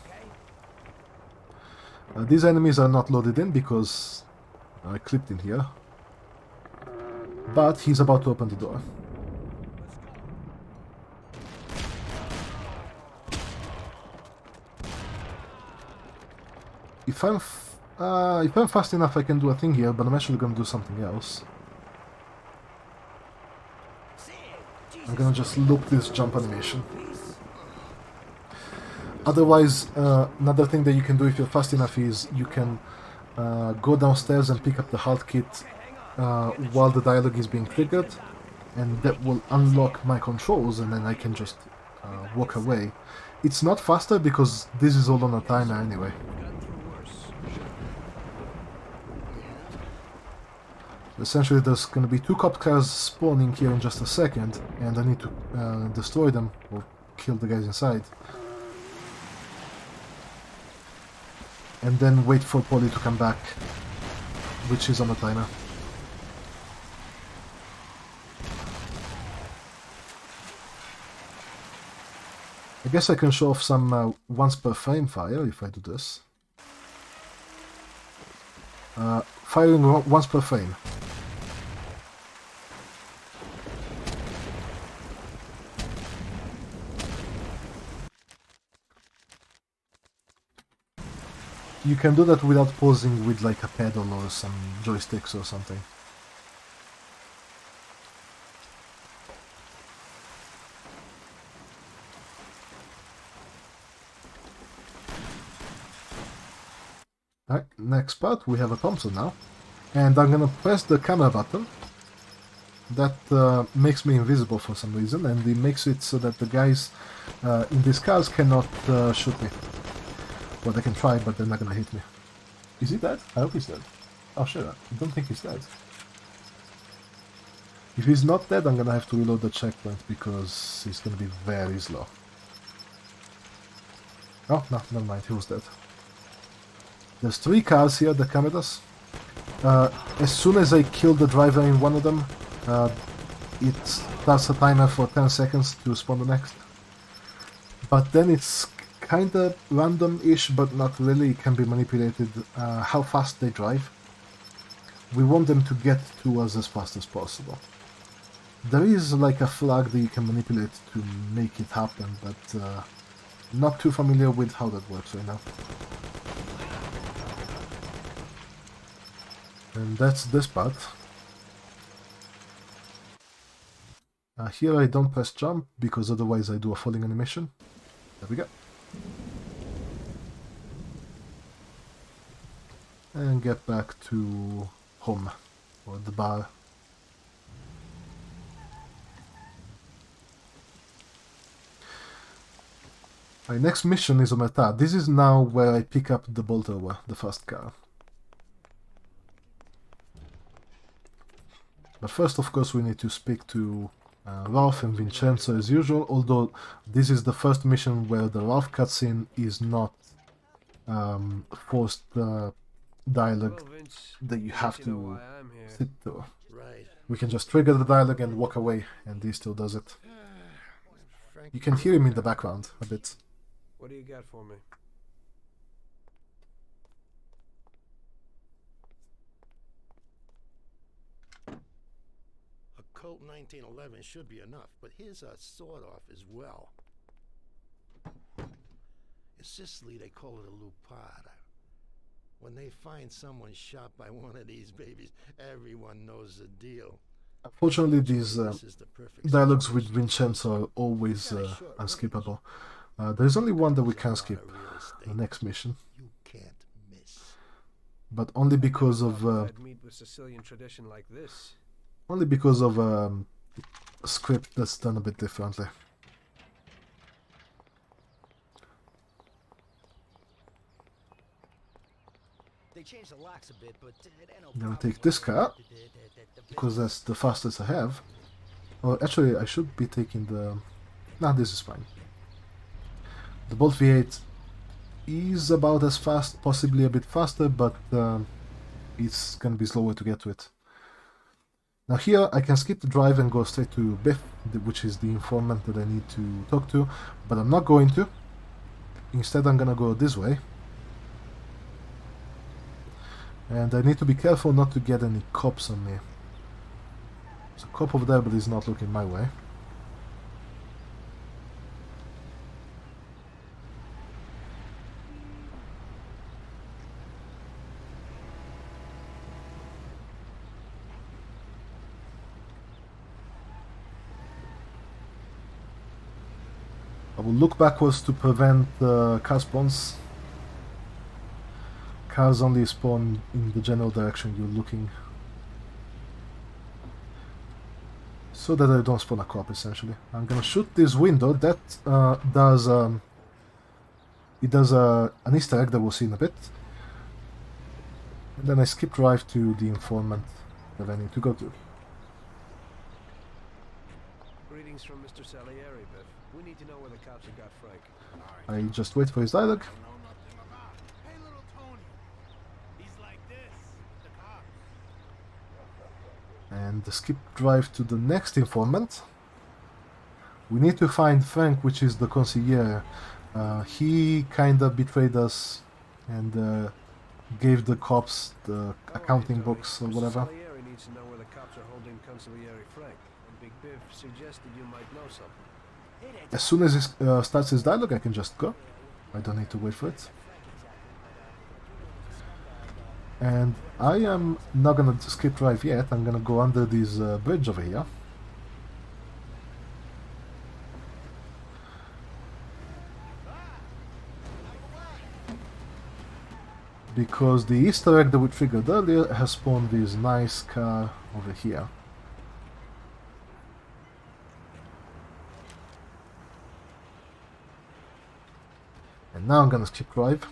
These enemies are not loaded in because I clipped in here. But he's about to open the door. If I'm fast enough, I can do a thing here, but I'm actually gonna do something else. I'm gonna just loop this jump animation. Otherwise, another thing that you can do if you're fast enough is you can go downstairs and pick up the HUD kit while the dialogue is being triggered, and that will unlock my controls, and then I can just walk away. It's not faster because this is all on a timer anyway. Essentially, there's going to be 2 cop cars spawning here in just a second, and I need to destroy them or kill the guys inside. And then wait for Polly to come back, which is on a timer. I guess I can show off some once per frame fire if I do this. Firing once per frame. You can do that without pausing with like a pedal or some joysticks or something. Alright, next part, we have a Thompson now. And I'm gonna press the camera button. That makes me invisible for some reason, and it makes it so that the guys in these cars cannot shoot me. Well, they can try, but they're not gonna hit me. Is he dead? I hope he's dead. Oh shit, I don't think he's dead. If he's not dead, I'm gonna have to reload the checkpoint because he's gonna be very slow. Oh, no, never mind, he was dead. There's 3 cars here, the cameras. As soon as I kill the driver in one of them, it starts a timer for 10 seconds to spawn the next. But then it's kinda random-ish, but not really. It can be manipulated how fast they drive. We want them to get to us as fast as possible. There is like a flag that you can manipulate to make it happen, but not too familiar with how that works right now. And that's this part. Here I don't press jump, because otherwise I do a falling animation. There we go. And get back to home, or the bar. My next mission is Omerta. This is now where I pick up the Boltover, the fast car. But first, of course, we need to speak to Ralph and Vincenzo as usual, although this is the first mission where the Ralph cutscene is not forced dialogue that you have to sit through. Right. We can just trigger the dialogue and walk away, and he still does it. You can hear him in the background a bit. What do you got for me? A Colt 1911 should be enough, but here's a sawed-off as well. In Sicily, they call it a lupata. When they find someone shot by one of these babies, everyone knows the deal. Unfortunately, these This is the perfect dialogues with situation. Vincenzo are always unskippable. There's only one that we can skip, the next mission, You can't miss. but only because of I'd meet with Sicilian tradition like this. a script that's done a bit differently. They changed the locks a bit, but I'm gonna take this car because that's the fastest I have. Or actually, I should be taking the. Nah, this is fine. The Bolt V8 is about as fast, possibly a bit faster, but it's gonna be slower to get to it. Now here I can skip the drive and go straight to Biff, which is the informant that I need to talk to, but I'm not going to. Instead I'm gonna go this way. And I need to be careful not to get any cops on me. There's a cop over there, but he's not looking my way. will look backwards to prevent car spawns. Cars only spawn in the general direction you're looking, so that I don't spawn a cop, essentially. I'm gonna shoot this window. That does an Easter egg that we'll see in a bit. And then I skip drive to the informant that I need to go to. Greetings from Mr. Salieri, Biff. We need to know where the cops have got Frank. I just wait for his dialogue. Hey, little Tony. He's like this. The cops. And skip drive to the next informant. We need to find Frank, which is the concierge. He kinda betrayed us and gave the cops the accounting books or whatever. Mr. Salieri needs to know where the cops are holding Consigliere Frank, and Big Biff suggested you might know something. As soon as he starts his dialogue, I can just go. I don't need to wait for it. And I am not gonna skip drive yet. I'm gonna go under this bridge over here. Because the Easter egg that we triggered earlier has spawned this nice car over here. And now I'm gonna skip drive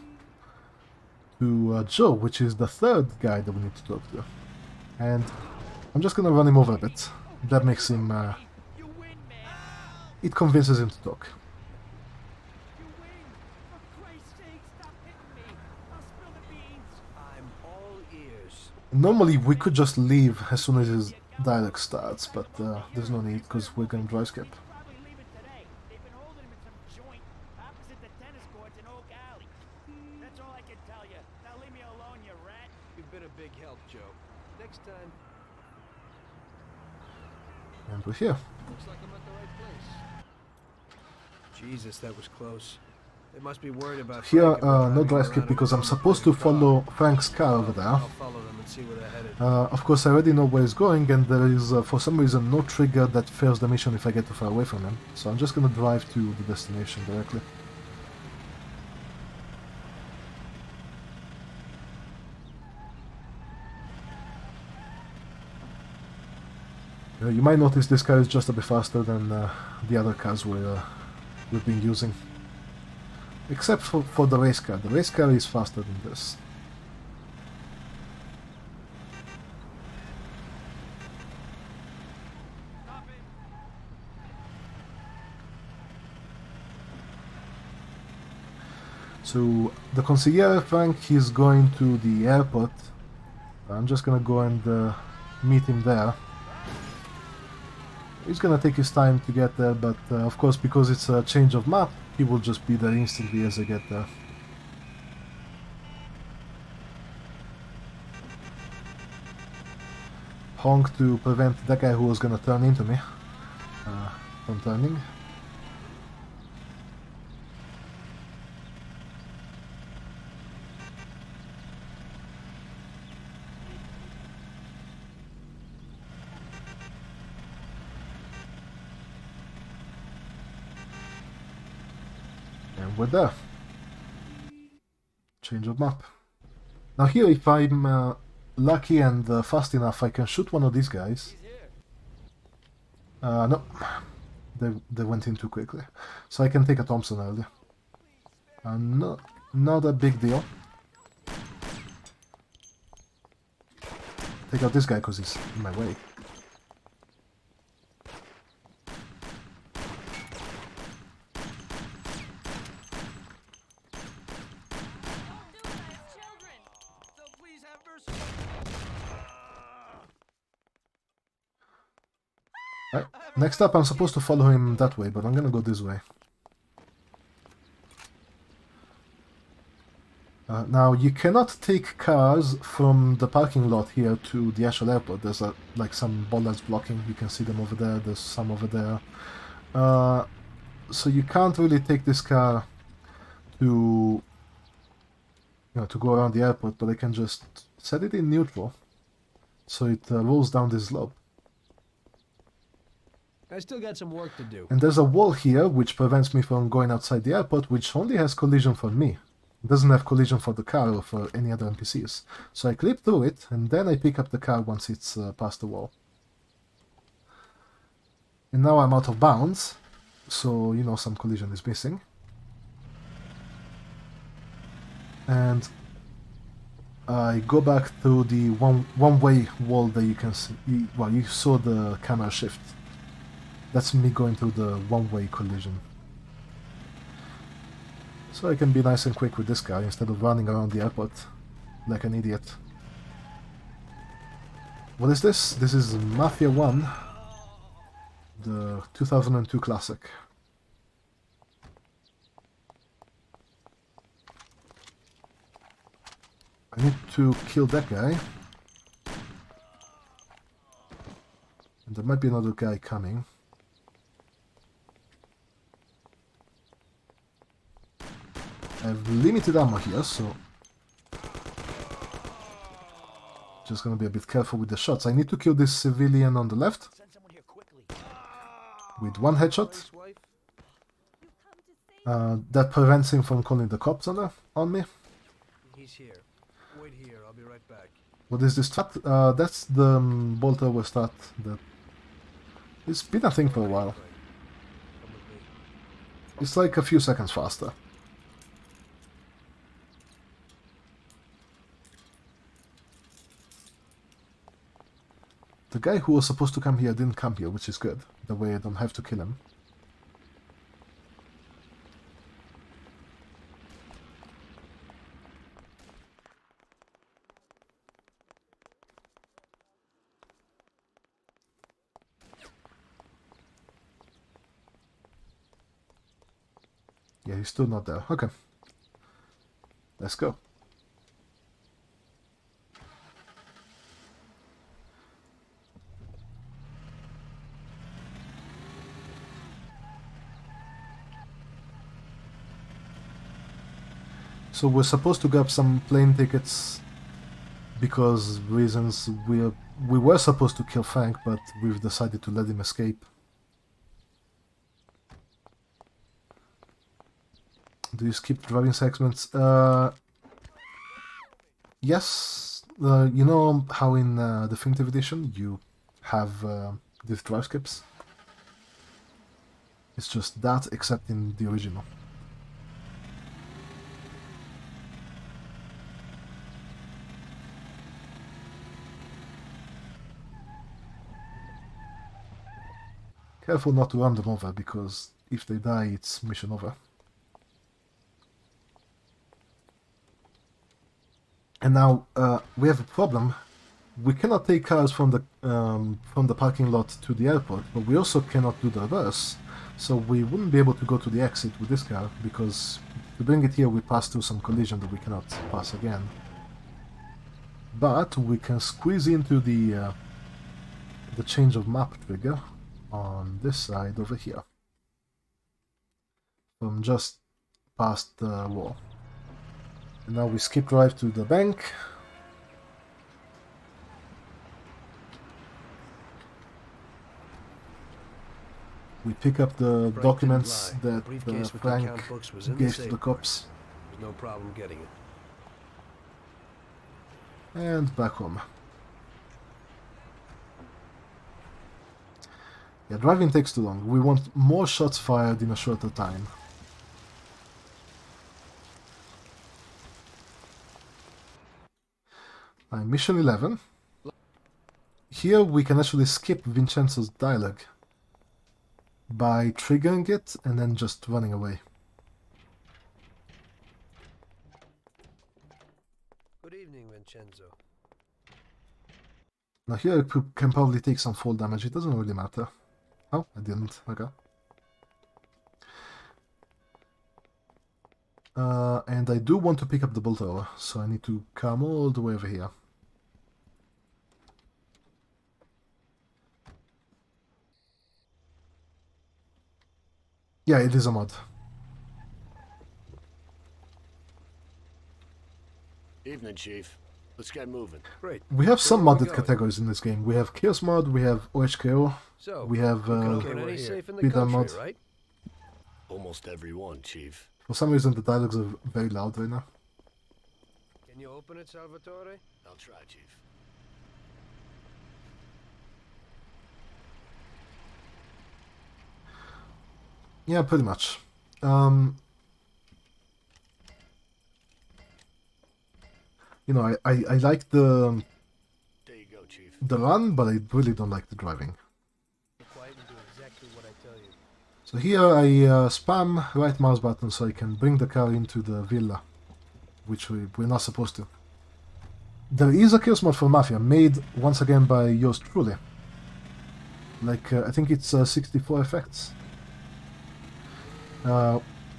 to Joe, which is the third guy that we need to talk to. And I'm just gonna run him over a bit. That makes him... it convinces him to talk. I'm all ears. Normally we could just leave as soon as his dialogue starts, but there's no need because we're gonna dry skip. Probably leave it today. They've been holding him in some joint opposite the tennis courts in Oak Alley. That's all I can tell you. Now leave me alone, you rat. You've been a big help, Joe. Next time, And we're here. looks like I'm at the right place. Jesus, that was close. They must be worried about Here, Frank and no driving dry around skip in because a I'm supposed to broken car. follow Frank's car over there. I'll follow them and see where they're headed. Of course, I already know where he's going, and there is, for some reason, no trigger that fails the mission if I get too far away from him. So I'm just gonna drive to the destination directly. You might notice this car is just a bit faster than the other cars we've been using. Except for the race car. The race car is faster than this. So the concierge Frank, he's going to the airport. I'm just gonna go and meet him there. He's gonna take his time to get there, but of course, because it's a change of map, he will just be there instantly as I get there. Honk to prevent that guy who was gonna turn into me from turning. And we're there. Change of map. Now here, if I'm lucky and fast enough, I can shoot one of these guys. No. They went in too quickly. So I can take a Thompson early. Not a big deal. Take out this guy because he's in my way. Right. Next up, I'm supposed to follow him that way, but I'm gonna go this way. Now, you cannot take cars from the parking lot here to the actual airport. There's like some bollards blocking. You can see them over there. There's some over there. So you can't really take this car to to go around the airport, but I can just set it in neutral, so it rolls down this slope. I still got some work to do. And there's a wall here which prevents me from going outside the airport, which only has collision for me. It doesn't have collision for the car or for any other NPCs. So I clip through it, and then I pick up the car once it's past the wall. And now I'm out of bounds, so, you know, some collision is missing. And I go back to the one-way wall that you can see. Well, you saw the camera shift. That's me going through the one-way collision. So I can be nice and quick with this guy instead of running around the airport like an idiot. What is this? This is Mafia 1, the 2002 classic. I need to kill that guy. And there might be another guy coming. I have limited ammo here, so just gonna be a bit careful with the shots. I need to kill this civilian on the left with one headshot. That prevents him from calling the cops on me. He's here. Wait here, I'll be right back. What is this strat? That's the bolt over strat that it's been a thing for a while. Come with me. It's like a few seconds faster. The guy who was supposed to come here didn't come here, which is good. That way I don't have to kill him. Yeah, he's still not there. Okay. Let's go. So we're supposed to grab some plane tickets because reasons we were supposed to kill Frank, but we've decided to let him escape. Do you skip driving segments? Yes. You know how in Definitive Edition you have these drive skips? It's just that, except in the original. Careful not to run them over, because if they die, it's mission over. And now we have a problem. We cannot take cars from the parking lot to the airport, but we also cannot do the reverse. So we wouldn't be able to go to the exit with this car, because to bring it here we pass through some collision that we cannot pass again. But we can squeeze into the change of map trigger on this side over here, from just past the wall. And now we skip drive to the bank. We pick up the documents that Frank gave to the cops. There's no problem getting it. And back home. Yeah, driving takes too long. We want more shots fired in a shorter time. Mission 11. Here we can actually skip Vincenzo's dialogue by triggering it and then just running away. Good evening, Vincenzo. Now here I can probably take some fall damage, it doesn't really matter. Oh, I didn't, okay. And I do want to pick up the bolt tower, so I need to come all the way over here. Yeah, it is a mod. Evening, Chief. Let's get moving. Great. We have some Where are we modded going? categories in this game. We have Chaos mod, we have OHKO, So, We have you can open any safe in the Peter country, mod. right? Almost every one, Chief. For some reason the dialogues are very loud right now. Can you open it, Salvatore? I'll try, Chief. Yeah, pretty much. You know, I like There you go, Chief. the run, but I really don't like the driving. Be quiet and do exactly what I tell you. So here I spam right mouse button so I can bring the car into the villa, which we're not supposed to. There is a kills mod for Mafia, made once again by yours truly. Like, I think it's 64 effects.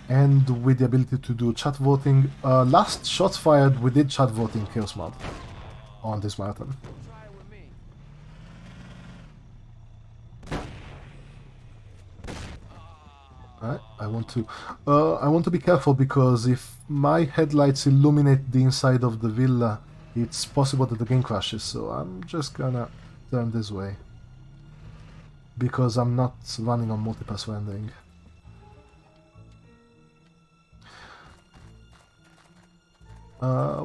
And with the ability to do chat voting. Last shots fired, we did chat voting kills mod on this marathon. Try it with me. Alright, I want to be careful because if my headlights illuminate the inside of the villa, it's possible that the game crashes, so I'm just gonna turn this way. Because I'm not running on multipass rendering.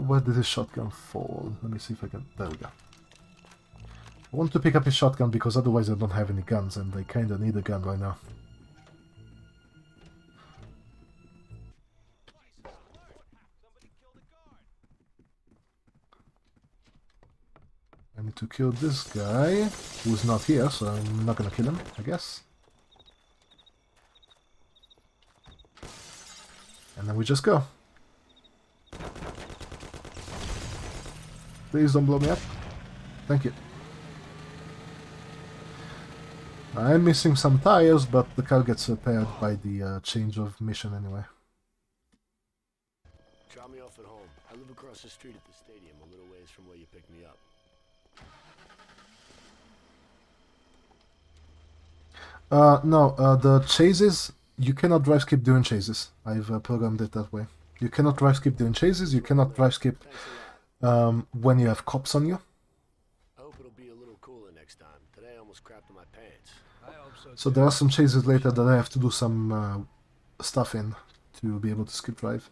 Where did his shotgun fall? Let me see if I can... There we go. I want to pick up his shotgun because otherwise I don't have any guns and I kinda need a gun right now. I need to kill this guy, who's not here, so I'm not gonna kill him, I guess. And then we just go. Please don't blow me up. Thank you. I'm missing some tires, but the car gets repaired by the change of mission anyway. Drop me off at home. I live across the street at the stadium, a little ways from where you picked me up. No, the chases, you cannot drive skip during chases. I've programmed it that way. You cannot drive skip during chases, you cannot drive skip when you have cops on you. I hope it'll be a little cooler next time. Today I almost crapped in my pants. I hope so. So there are some chases later that I have to do some stuff in to be able to skip drive.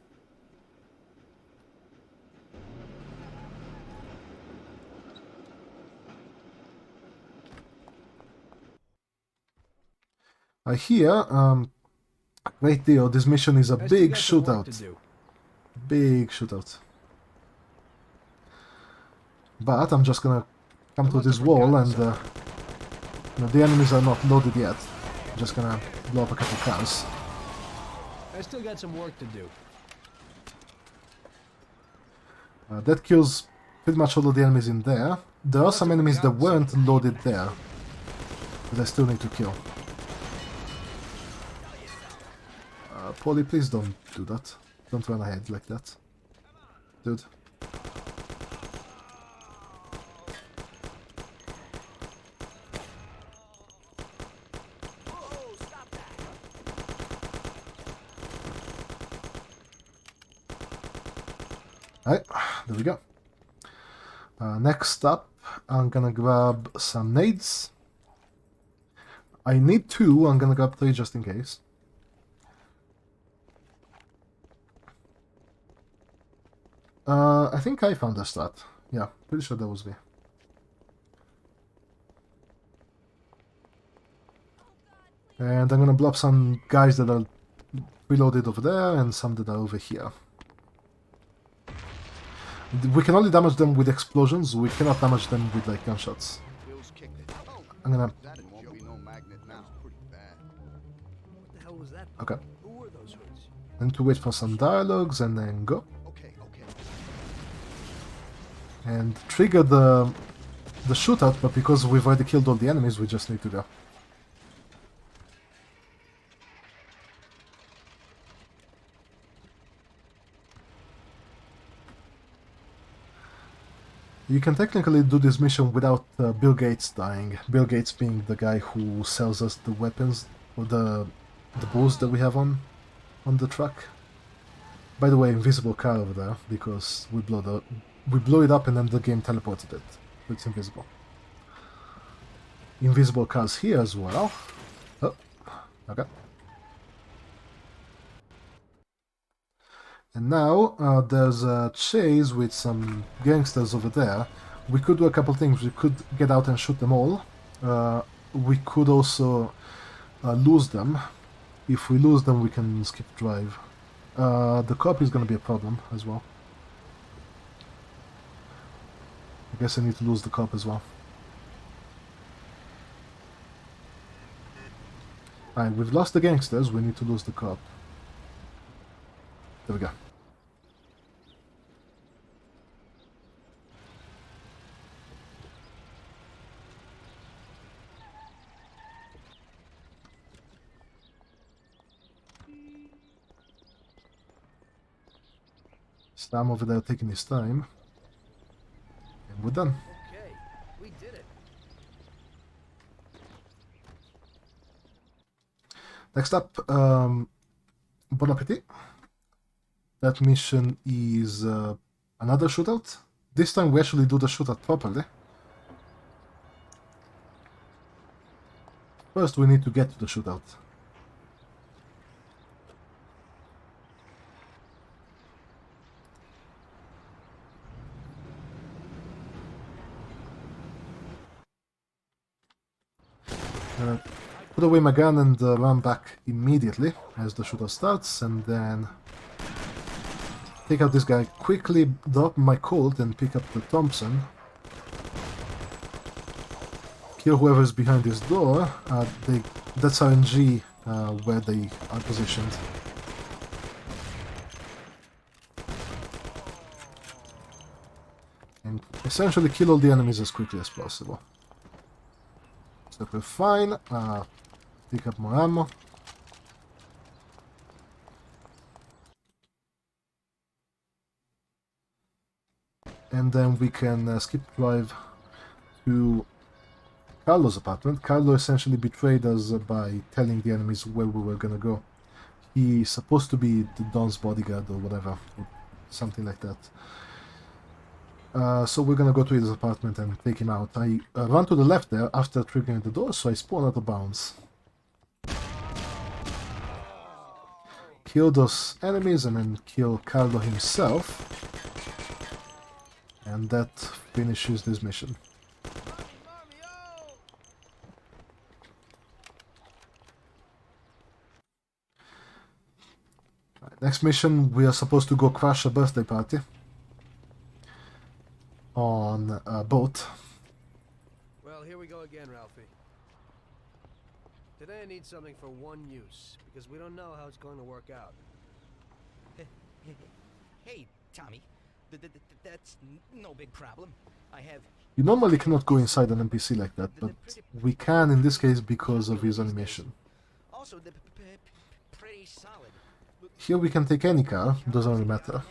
I hear, great deal, this mission is a I still big got some work shootout. to do. Big shootout. But I'm just gonna come to this wall and you know, the enemies are not loaded yet. I'm just gonna blow up a couple cars. I still got some work to do. That kills pretty much all of the enemies in there. There are some enemies that weren't loaded there, that I still need to kill. Polly, please don't do that. Don't run ahead like that. Dude. Alright, there we go. Next up, I'm gonna grab some nades. I need 2, I'm gonna grab 3 just in case. I think I found the strat. Yeah, pretty sure that was me. And I'm gonna blow up some guys that are reloaded over there and some that are over here. We can only damage them with explosions, we cannot damage them with like gunshots. I'm gonna... What the hell was that? Okay. Who were those hoods? I need to wait for some dialogues and then go. And trigger the shootout, but because we've already killed all the enemies, we just need to go. You can technically do this mission without Bill Gates dying. Bill Gates being the guy who sells us the weapons or the booze that we have on the truck. By the way, invisible car over there because we blew it up and then the game teleported it. It's invisible. invisible cars here as well. Oh, okay. And now there's a chase with some gangsters over there. We could do a couple things. We could get out and shoot them all. We could also lose them. If we lose them, we can skip drive. The cop is going to be a problem as well. I guess I need to lose the cop as well. Alright, we've lost the gangsters, we need to lose the cop. There we go. Sam over there taking his time. And we're done. Okay, we did it. Next up, Bon Appetit. That mission is another shootout. This time we actually do the shootout properly. First we need to get to the shootout. Put away my gun and run back immediately as the shootout starts, and then take out this guy, quickly drop my Colt and pick up the Thompson. Kill whoever's behind this door. That's RNG where they are positioned. And essentially kill all the enemies as quickly as possible. So we're fine. Pick up more ammo. And then we can skip drive to Carlo's apartment. Carlo essentially betrayed us by telling the enemies where we were gonna go. He's supposed to be the Don's bodyguard or whatever, or something like that. So we're gonna go to his apartment and take him out. I run to the left there after triggering the door, so I spawn out of bounds. Kill those enemies and then kill Carlo himself. And that finishes this mission. Right, next mission, we are supposed to go crash a birthday party on a boat. Well, here we go again, Ralphie. Today I need something for one use, because we don't know how it's going to work out. Hey, Tommy. That's no big problem. I have... You normally cannot go inside an NPC like that, but we can in this case because of his animation. Also, pretty solid. Here we can take any car, doesn't really matter.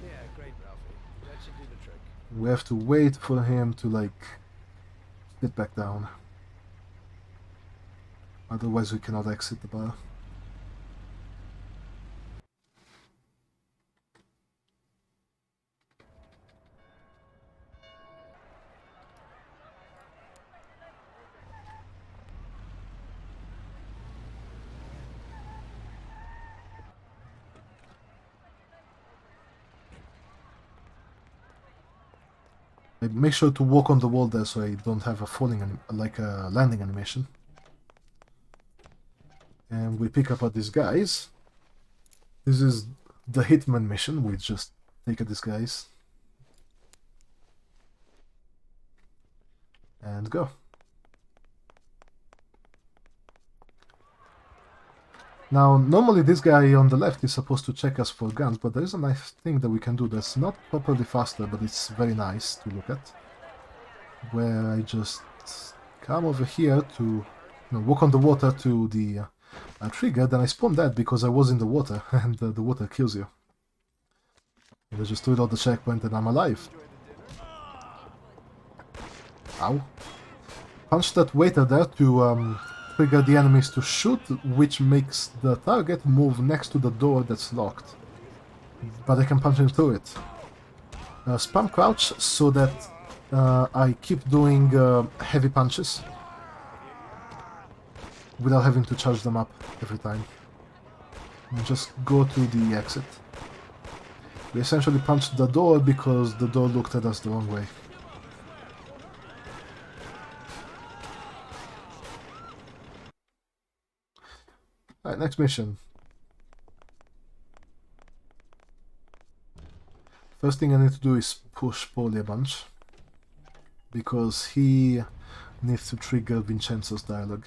Yeah, great, Ralphie. That should do the trick. We have to wait for him to, like, sit back down. Otherwise we cannot exit the bar. I make sure to walk on the wall there so I don't have a falling like a landing animation. And we pick up our disguise. This is the Hitman mission. We just take a disguise and go. Now, normally this guy on the left is supposed to check us for guns, but there is a nice thing that we can do that's not properly faster, but it's very nice to look at. Where I just come over here to walk on the water to the trigger, then I spawn dead because I was in the water, and the water kills you. And I just reload the checkpoint and I'm alive. Ow. Punch that waiter there to trigger the enemies to shoot, which makes the target move next to the door that's locked. But I can punch him through it. spam crouch so that I keep doing heavy punches without having to charge them up every time. And just go to the exit. We essentially punched the door because the door looked at us the wrong way. Alright, next mission. First thing I need to do is push Paulie a bunch, because he needs to trigger Vincenzo's dialogue.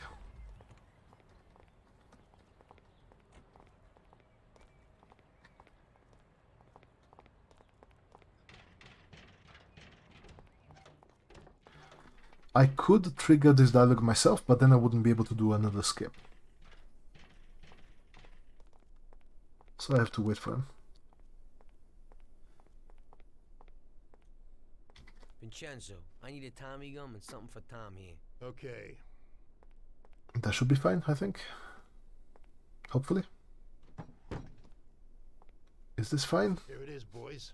I could trigger this dialogue myself, but then I wouldn't be able to do another skip. So I have to wait for him. Vincenzo, I need a Tommy gum and something for Tom here. Okay. That should be fine, I think. Hopefully. Is this fine? Here it is, boys.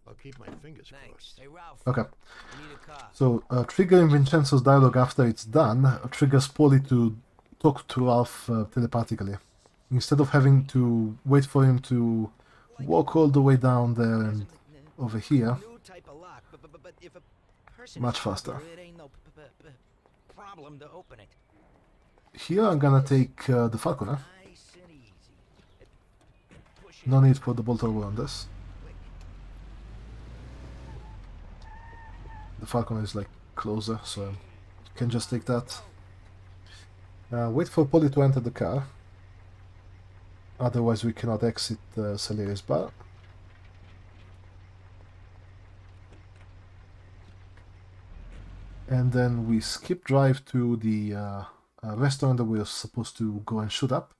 I'll keep my fingers Thanks. crossed. Hey, Ralph. Okay. I need a car. So, triggering Vincenzo's dialogue after it's done triggers Paulie to talk to Ralph telepathically. Instead of having to wait for him to walk all the way down there and over here, New type of lock, but if a person much is faster. stronger, it ain't no problem to open it. Here I'm gonna take the Falconer. Nice and easy. Push it No need for the bolt over on this. quick. The Falconer is like closer, so you can just take that. Wait for Paulie to enter the car. Otherwise we cannot exit Salieri's bar. And then we skip drive to the restaurant that we're supposed to go and shoot up.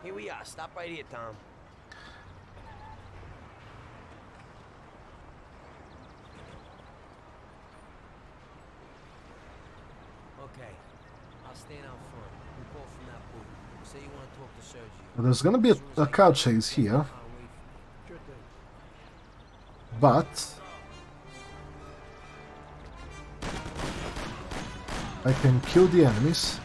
Here we are. Stop right here, Tom. Okay. I'll stand out front. We'll call from that booth. Say you want to talk to Sergio. There's gonna be a car chase here, I'll wait for you. Sure thing. but I can kill the enemies,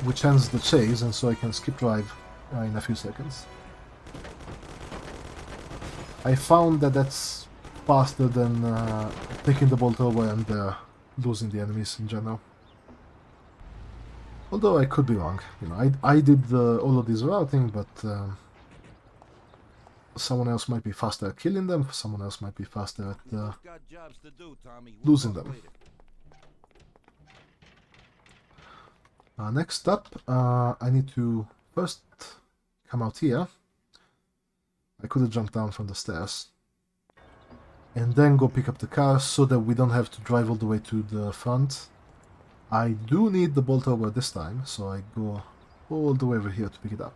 which ends the chase, and so I can skip drive in a few seconds. I found that that's faster than taking the bolt over and losing the enemies in general. Although I could be wrong, you know, I did all of this routing, but someone else might be faster at killing them, someone else might be faster at Got jobs to do, Tommy. losing them. Next up, I need to first come out here. I could have jumped down from the stairs. And then go pick up the car so that we don't have to drive all the way to the front. I do need the bolt over this time, so I go all the way over here to pick it up.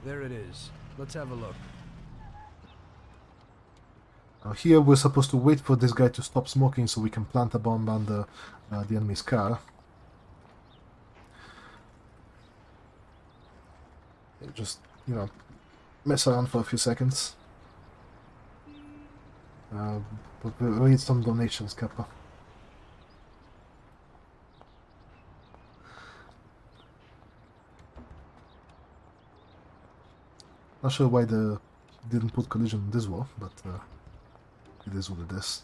There it is. Let's have a look. Now here we're supposed to wait for this guy to stop smoking so we can plant a bomb under the enemy's car. And just, you know, mess around for a few seconds. But we need some donations, Kappa. Not sure why they didn't put collision in this wall, but it is what it is.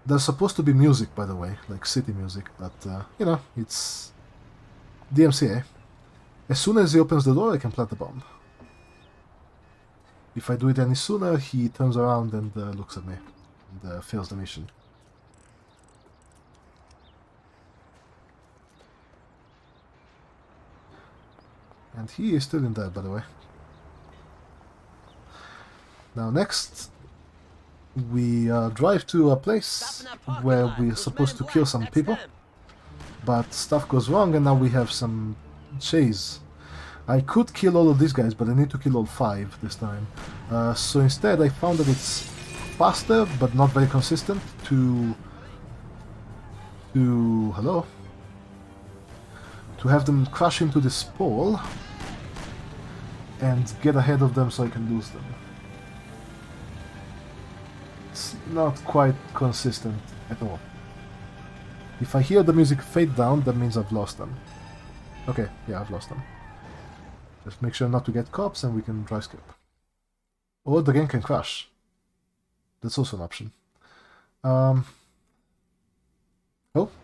There's supposed to be music, by the way, like city music, but you know, it's DMCA. As soon as he opens the door, I can plant the bomb. If I do it any sooner, he turns around and looks at me and fails the mission. And he is still in there, by the way. Now next, we drive to a place where we're supposed to kill some people, but stuff goes wrong and now we have some chase. I could kill all of these guys, but I need to kill all 5 this time. So instead I found that it's faster, but not very consistent, to hello? To have them crash into this pole and get ahead of them so I can lose them. It's not quite consistent at all. If I hear the music fade down, that means I've lost them. Okay, yeah, I've lost them. Just make sure not to get cops and we can dry skip. Or the game can crash. That's also an option. Oh,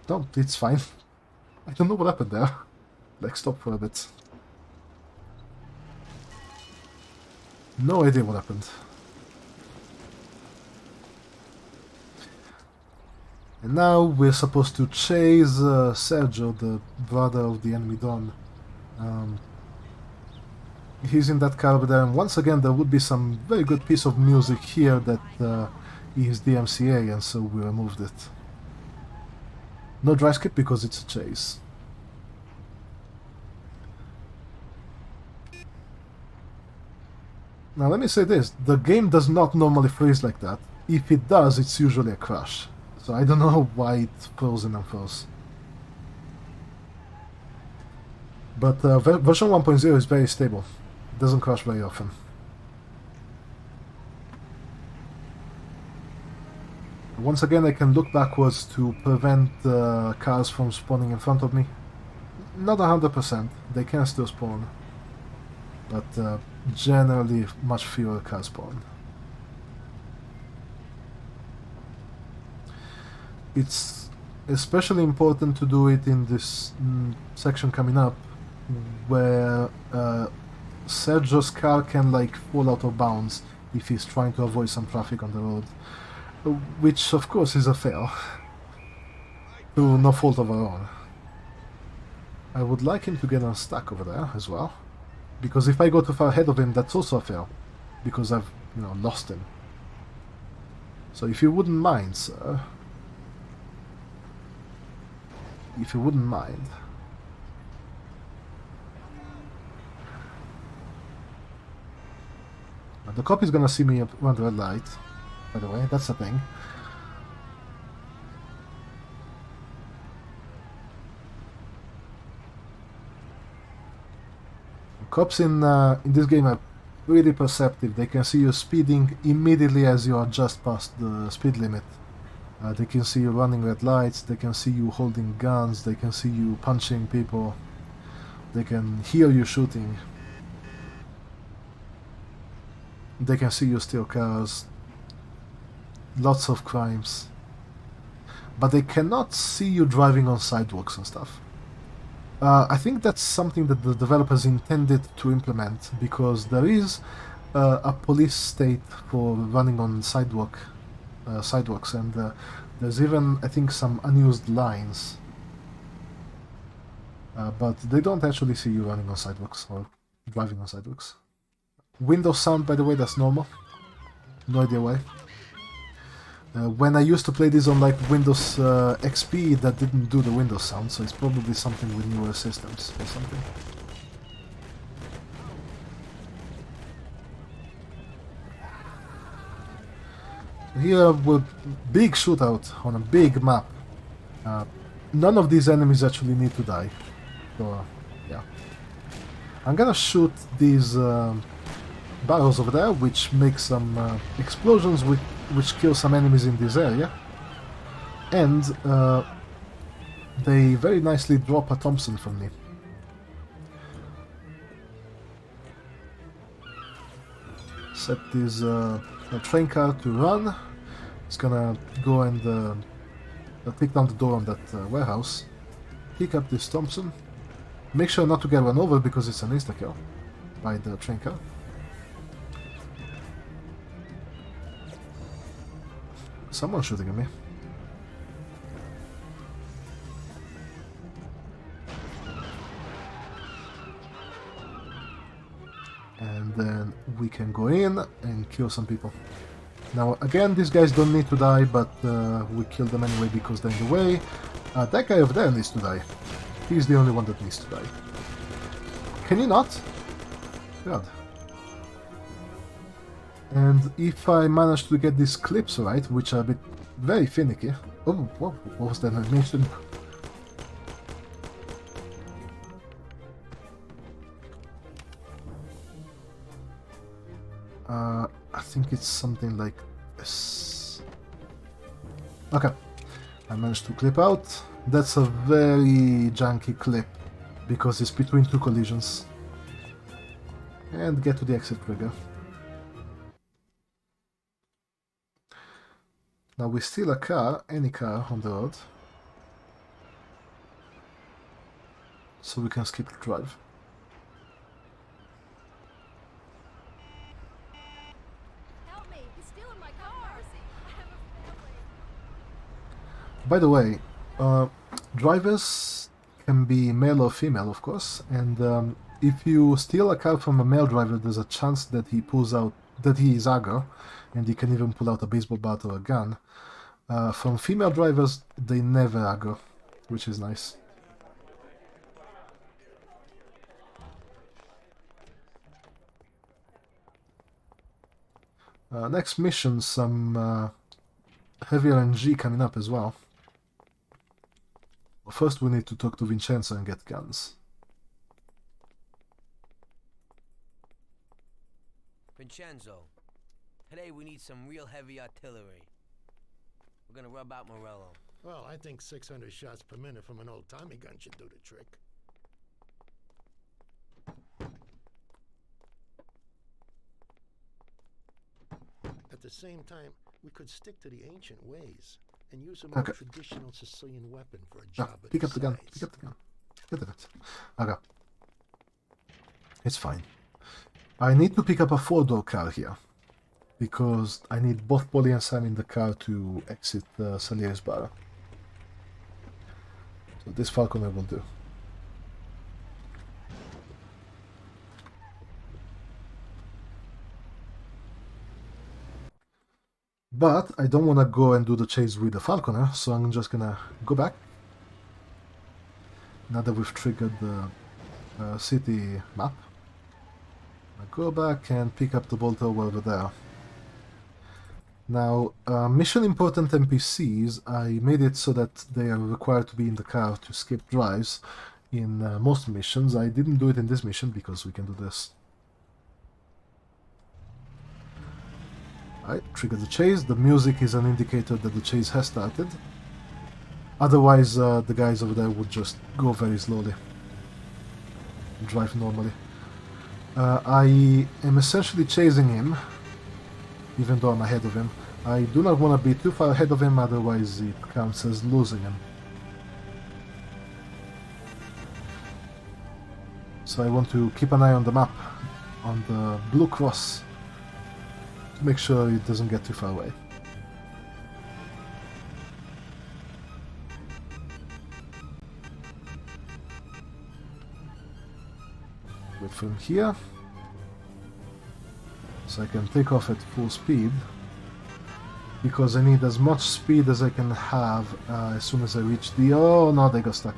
no, it's fine. I don't know what happened there. Like, stop for a bit. No idea what happened. And now we're supposed to chase Sergio, the brother of the enemy Don. He's in that car over there, and once again there would be some very good piece of music here that is DMCA, and so we removed it. No dry skip because it's a chase. Now let me say this, the game does not normally freeze like that. If it does, it's usually a crash. So I don't know why it's frozen and froze. But version 1.0 is very stable. It doesn't crash very often. Once again I can look backwards to prevent cars from spawning in front of me. Not 100%, they can still spawn. But generally much fewer cars spawn. It's especially important to do it in this section coming up, where Sergio's car can like fall out of bounds if he's trying to avoid some traffic on the road, which of course is a fail, through no fault of our own. I would like him to get unstuck over there as well, because if I go too far ahead of him, that's also a fail, because I've, you know, lost him. So if you wouldn't mind, sir, if you wouldn't mind. The cop is gonna see me run the red light, by the way, that's the thing. Cops in this game are really perceptive. They can see you speeding immediately as you are just past the speed limit. They can see you running red lights, they can see you holding guns, they can see you punching people, they can hear you shooting, they can see you steal cars, lots of crimes, but they cannot see you driving on sidewalks and stuff. I think that's something that the developers intended to implement, because there is a police state for running on sidewalks, and there's even, I think, some unused lines. But they don't actually see you running on sidewalks or driving on sidewalks. Windows sound, by the way, that's normal. No idea why. When I used to play this on like Windows XP, that didn't do the Windows sound, so it's probably something with newer systems or something. Here we're big shootout on a big map. None of these enemies actually need to die, so yeah. I'm gonna shoot these barrels over there, which make some explosions which kill some enemies in this area, and they very nicely drop a Thompson from me. Set this train car to run. It's gonna go and take down the door on that warehouse. Pick up this Thompson. Make sure not to get run over because it's an insta-kill by the train car. Someone's shooting at me. And then we can go in and kill some people. Now again, these guys don't need to die, but we kill them anyway because they're in the way. That guy over there needs to die. He's the only one that needs to die. Can you not? Good. And if I manage to get these clips right, which are a bit very finicky... Oh, whoa, what was that animation? I think it's something like this. Okay, I managed to clip out. That's a very janky clip, because it's between two collisions. And get to the exit trigger. Now we steal a car, any car on the road, so we can skip the drive. Help me! He's stealing my car! I have a family. By the way, drivers can be male or female, of course, and if you steal a car from a male driver, there's a chance that he pulls out, that he is aggro, and he can even pull out a baseball bat or a gun. From female drivers, they never aggro, which is nice. Next mission, some heavy LNG coming up as well. First we need to talk to Vincenzo and get guns. Vincenzo, today we need some real heavy artillery. We're gonna rub out Morello. Well, I think 600 shots per minute from an old Tommy gun should do the trick. At the same time, we could stick to the ancient ways and use a more traditional Sicilian weapon for a job of pick up this the gun, size. pick up the gun. Get it. Okay. It's fine. I need to pick up a four-door car here, because I need both Polly and Sam in the car to exit Salieri's bar. So this Falconer will do. But I don't want to go and do the chase with the Falconer, so I'm just gonna go back. Now that we've triggered the city map, I go back and pick up the bolt over there. Now, mission important NPCs, I made it so that they are required to be in the car to skip drives in most missions. I didn't do it in this mission because we can do this. Alright, trigger the chase. The music is an indicator that the chase has started. Otherwise, the guys over there would just go very slowly. Drive normally. I am essentially chasing him, even though I'm ahead of him. I do not want to be too far ahead of him, otherwise it counts as losing him. So I want to keep an eye on the map, on the blue cross, to make sure it doesn't get too far away. Wait for him here, so I can take off at full speed, because I need as much speed as I can have as soon as I reach the... Oh no, they got stuck.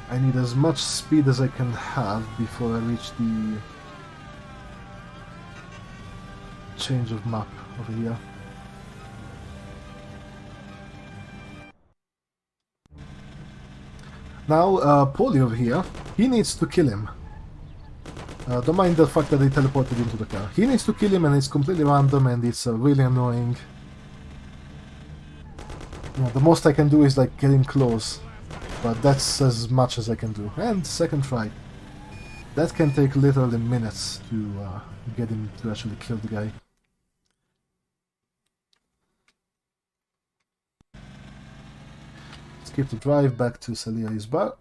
I need as much speed as I can have before I reach the change of map over here. Now, Polly over here, he needs to kill him. Don't mind the fact that they teleported into the car. He needs to kill him, and it's completely random, and it's really annoying. Yeah, the most I can do is like getting close, but that's as much as I can do. And second try. That can take literally minutes to get him to actually kill the guy. Skip the drive back to Salieri's bar.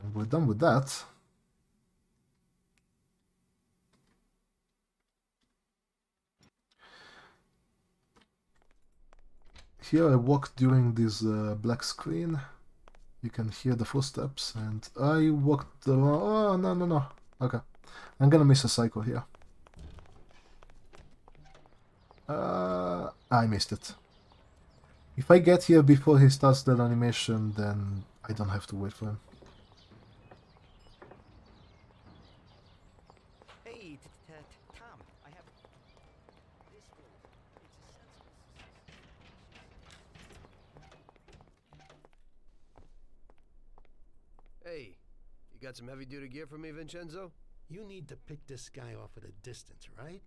And we're done with that. Here I walked during this black screen. You can hear the footsteps, and I walked around. Oh, no. Okay. I'm gonna miss a cycle here. I missed it. If I get here before he starts that animation, then I don't have to wait for him. Hey, Tom, I have this will. Hey, you got some heavy-duty gear for me, Vincenzo? You need to pick this guy off at a distance, right?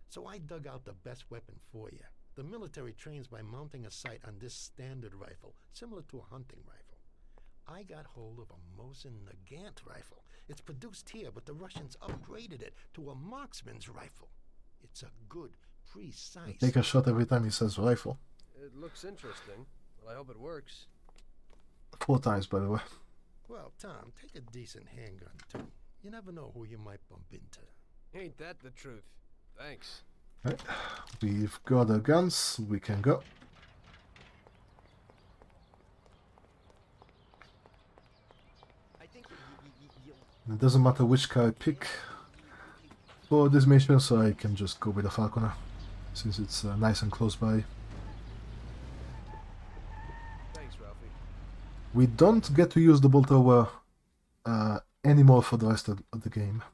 So I dug out the best weapon for you. The military trains by mounting a sight on this standard rifle, similar to a hunting rifle. I got hold of a Mosin Nagant rifle. It's produced here, but the Russians upgraded it to a marksman's rifle. It's a good, precise... Take a shot every time he says rifle. It looks interesting. Well, I hope it works. 4 times, by the way. Well, Tom, take a decent handgun, too. You never know who you might bump into. Ain't that the truth? Thanks. Right. We've got our guns, we can go. I think It doesn't matter which car I pick for this mission, so I can just go with the Falconer, since it's nice and close by. Thanks, Ralphie. We don't get to use the bolt thrower anymore for the rest of the game.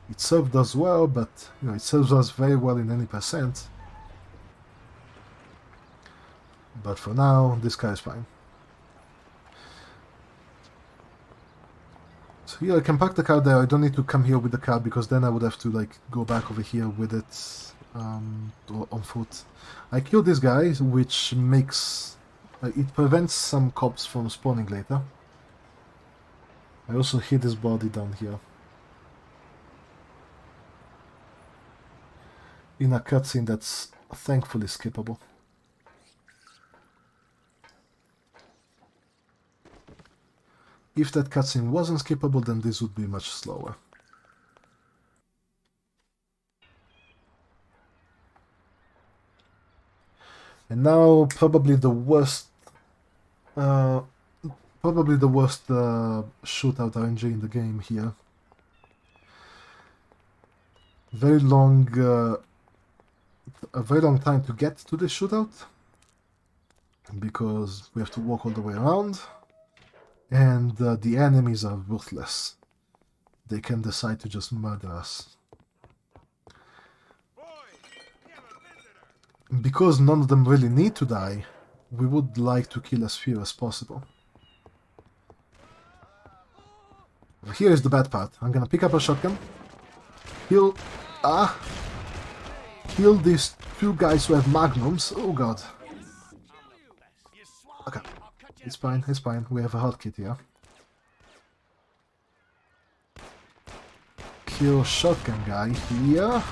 It served us well, but you know, it serves us very well in any percent. But for now, this car is fine. So here I can park the car there. I don't need to come here with the car because then I would have to like go back over here with it on foot. I killed this guy, which makes it prevents some cops from spawning later. I also hit his body down here in a cutscene that's thankfully skippable. If that cutscene wasn't skippable, then this would be much slower. And now, probably the worst shootout RNG in the game here. A very long time to get to the shootout, because we have to walk all the way around, and the enemies are ruthless. They can decide to just murder us. Because none of them really need to die, we would like to kill as few as possible. Here is the bad part. I'm gonna pick up a shotgun, kill these 2 guys who have magnums. Oh god. Okay, it's fine, it's fine. We have a hard kit here. Kill shotgun guy here.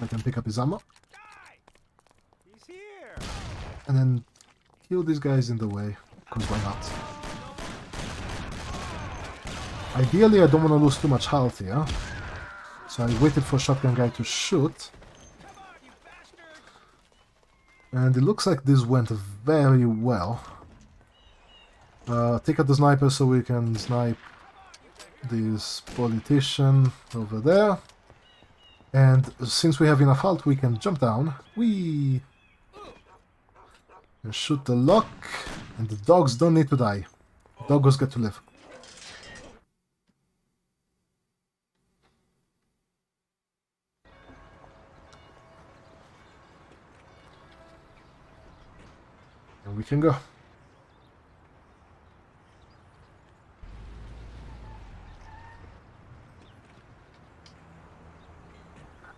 I can pick up his ammo. And then kill these guys in the way, because why not? Ideally, I don't want to lose too much health here, so I waited for shotgun guy to shoot. And it looks like this went very well. Take out the sniper so we can snipe this politician over there. And since we have enough health, we can jump down. Whee! And shoot the lock. And the dogs don't need to die. Doggos get to live. And we can go.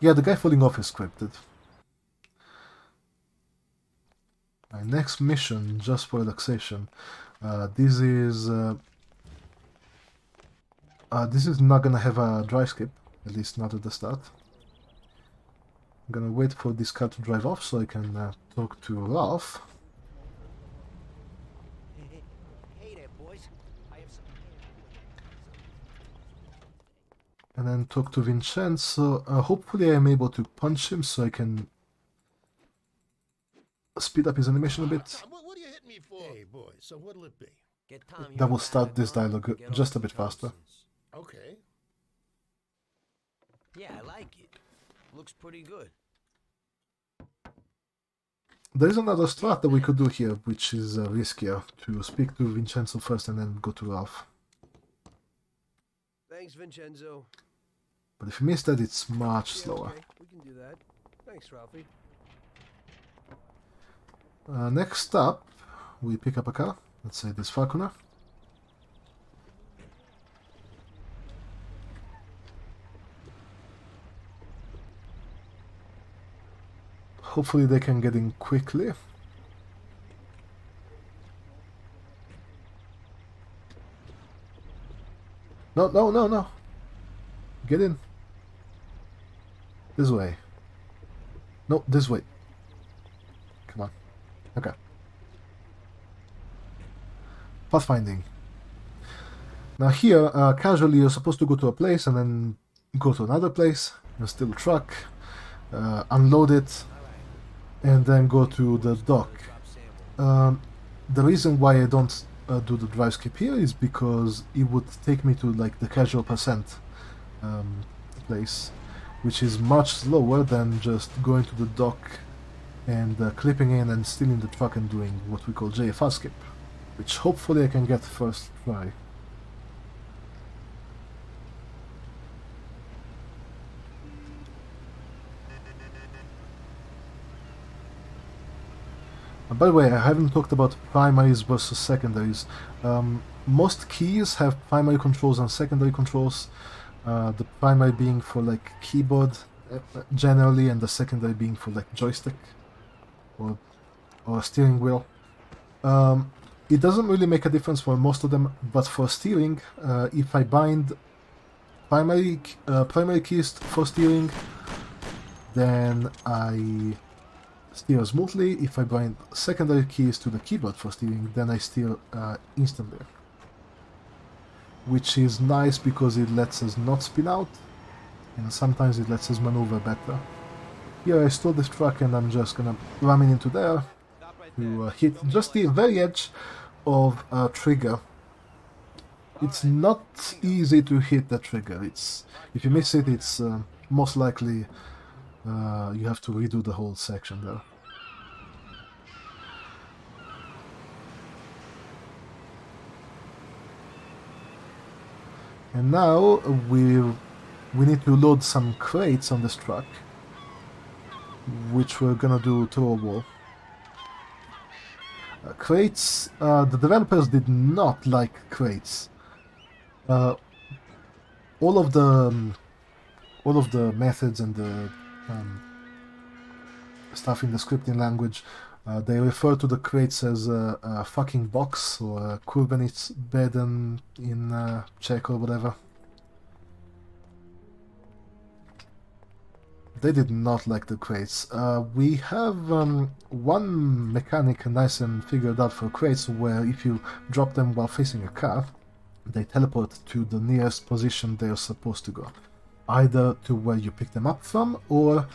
Yeah, the guy falling off is scripted. My next mission, just for relaxation. This is not gonna have a drive skip, at least not at the start. I'm gonna wait for this car to drive off so I can talk to Ralph. Hey there, boys. I have some. And then talk to Vincenzo. Hopefully I'm able to punch him so I can speed up his animation a bit. What do you hit me for? Hey, boy, so what'll it be? Get Tom That will your start this dialogue, dialogue get just a on bit to faster. Thompson's. Okay. Yeah, I like it. Looks pretty good. There is another strat that we could do here, which is riskier, to speak to Vincenzo first and then go to Ralph. Thanks, Vincenzo. But if you miss that, it's much Yeah, slower. okay, we can do that. Thanks, Ralphie. Next up, we pick up a car. Let's say this Falconer. Hopefully they can get in quickly. No, no, no, no. Get in. This way. No, this way. Come on. Okay. Pathfinding. Now here, casually you're supposed to go to a place and then go to another place, and steal a truck, unload it, and then go to the dock. The reason why I don't do the drive skip here is because it would take me to like the casual percent place, which is much slower than just going to the dock and clipping in and stealing the truck and doing what we call JFR skip, which hopefully I can get first try. By the way, I haven't talked about primaries versus secondaries. Most keys have primary controls and secondary controls. The primary being for like keyboard generally, and the secondary being for like joystick or steering wheel. It doesn't really make a difference for most of them, but for steering, if I bind primary keys for steering, then I steer smoothly. If I bind secondary keys to the keyboard for steering, then I steer instantly. Which is nice because it lets us not spin out, and sometimes it lets us maneuver better. Here I stole this truck and I'm just gonna ram it into there to hit just the very edge of a trigger. It's not easy to hit the trigger. If you miss it, it's most likely you have to redo the whole section there. And now we need to load some crates on this truck, which we're gonna do through a wall. Crates, the developers did not like crates. All of the methods and the stuff in the scripting language, they refer to the crates as a fucking box, or Kurbenitz-beden in Czech or whatever. They did not like the crates. We have one mechanic nice and figured out for crates, where if you drop them while facing a car, they teleport to the nearest position they are supposed to go. Either to where you pick them up from, or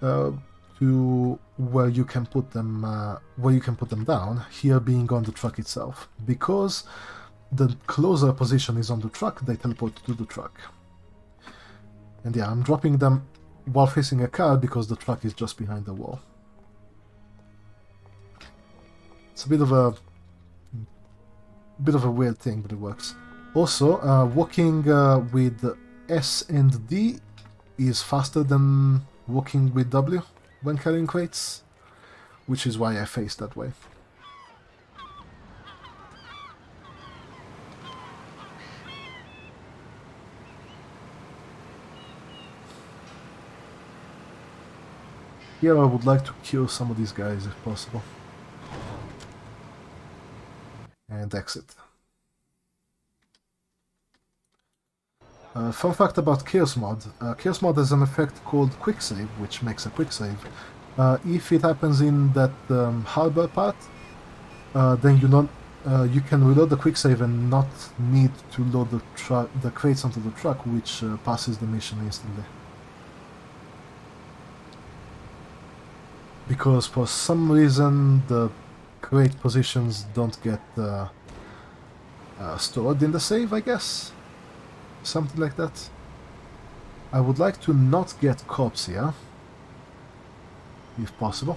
to where you can put them down, here being on the truck itself. Because the closer position is on the truck, they teleport to the truck. And yeah, I'm dropping them while facing a car because the truck is just behind the wall. It's a bit of a weird thing, but it works. Also, walking with S and D is faster than walking with W when carrying crates, which is why I face that way. Here I would like to kill some of these guys if possible. And exit. Fun fact about Chaos Mod. Chaos Mod has an effect called Quick Save, which makes a quick save. If it happens in that harbor part, then you can reload the quick save and not need to load the crates onto the truck, which passes the mission instantly. Because for some reason the crate positions don't get stored in the save, I guess. Something like that. I would like to not get cops here, if possible,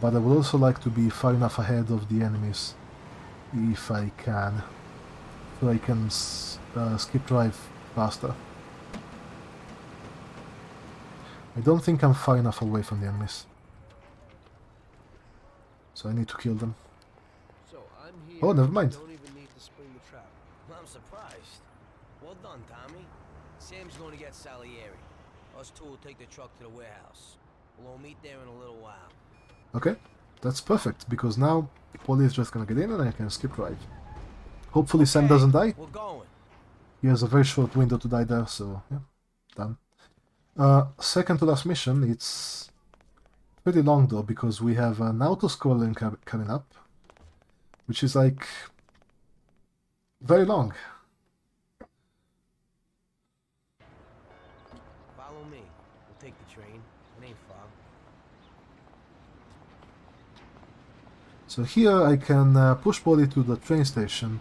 but I would also like to be far enough ahead of the enemies, if I can, so I can skip drive faster. I don't think I'm far enough away from the enemies, so I need to kill them. So I'm here. Oh, never mind. You don't even need to spring the trap. Well, I'm surprised. Well done, Tommy. Sam's going to get Salieri. Us two will take the truck to the warehouse. We'll all meet there in a little while. Okay, that's perfect, because now Polly is just gonna get in and I can skip drive. Hopefully Sam doesn't die. We're going. He has a very short window to die there, so yeah, done. Second to last mission, it's pretty long though, because we have an auto-scrolling coming up, which is like very long. Follow me. We'll take the train. It ain't far. So here I can push Polly to the train station.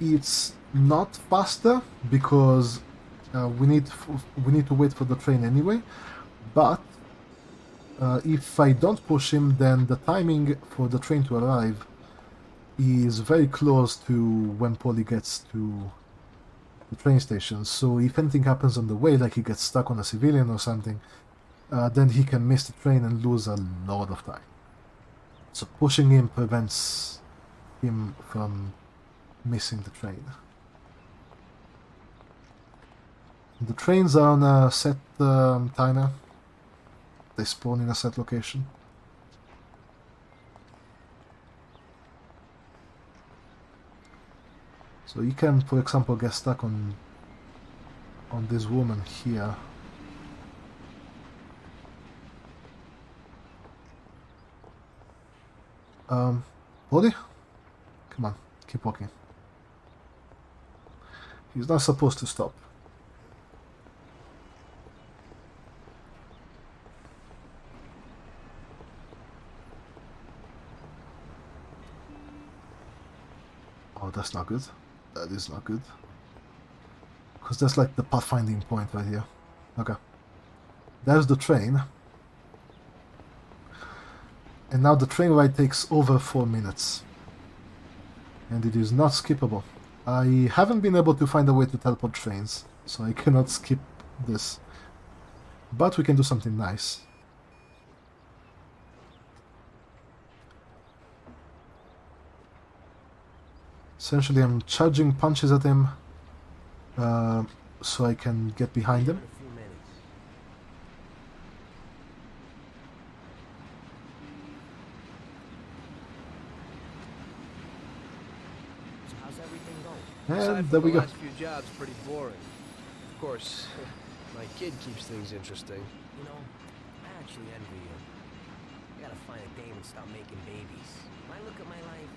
It's not faster because we need to wait for the train anyway, but if I don't push him, then the timing for the train to arrive is very close to when Polly gets to the train station. So if anything happens on the way, like he gets stuck on a civilian or something, then he can miss the train and lose a lot of time. So pushing him prevents him from missing the train. The trains are on a set timer. They spawn in a set location. So you can, for example, get stuck on this woman here. Polly? Come on, keep walking. He's not supposed to stop. Oh, that's not good. That is not good. Because that's like the pathfinding point right here. Okay. There's the train. And now the train ride takes over 4 minutes. And it is not skippable. I haven't been able to find a way to teleport trains, so I cannot skip this. But we can do something nice. Essentially, I'm charging punches at him so I can get behind him. And there we go. The last few jobs pretty boring. Of course, my kid keeps things interesting. You know, I actually envy you. I gotta find a dame and stop making babies. When I look at my life,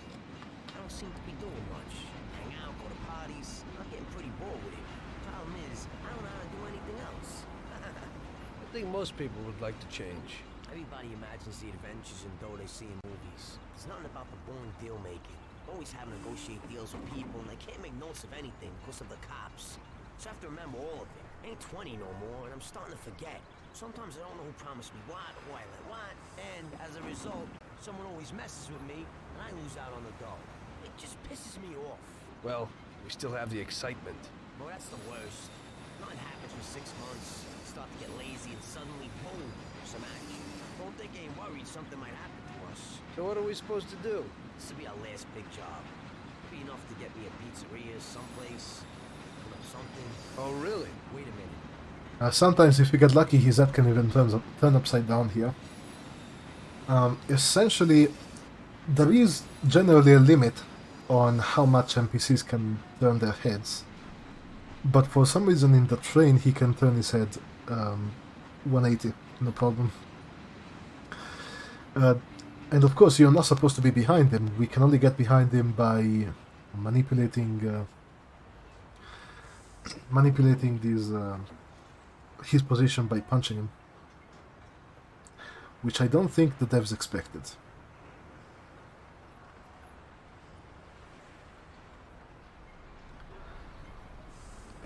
I don't seem to be doing much. Hang out, go to parties. I'm getting pretty bored with it. Problem is, I don't know how to do anything else. I think most people would like to change. Everybody imagines the adventures and dough they see in movies. There's nothing about the boring deal making. Always having to negotiate deals with people, and they can't make notes of anything because of the cops. So I have to remember all of it. I ain't 20 no more, and I'm starting to forget. Sometimes I don't know who promised me what, who I let what, and as a result, someone always messes with me, and I lose out on the dough. It just pisses me off. Well, we still have the excitement. Well, that's the worst. Nothing happens for 6 months. You start to get lazy, and suddenly, boom, some action. Don't think I ain't worried something might happen to us. So what are we supposed to do? This will be our last big job. Be enough to get me a pizzeria someplace. Put up something. Oh, really? Wait a minute. Sometimes if you get lucky, his head can even turn upside down here. Essentially, there is generally a limit on how much NPCs can turn their heads. But for some reason in the train, he can turn his head 180, no problem. And of course, you're not supposed to be behind him. We can only get behind him by manipulating his position by punching him, which I don't think the devs expected.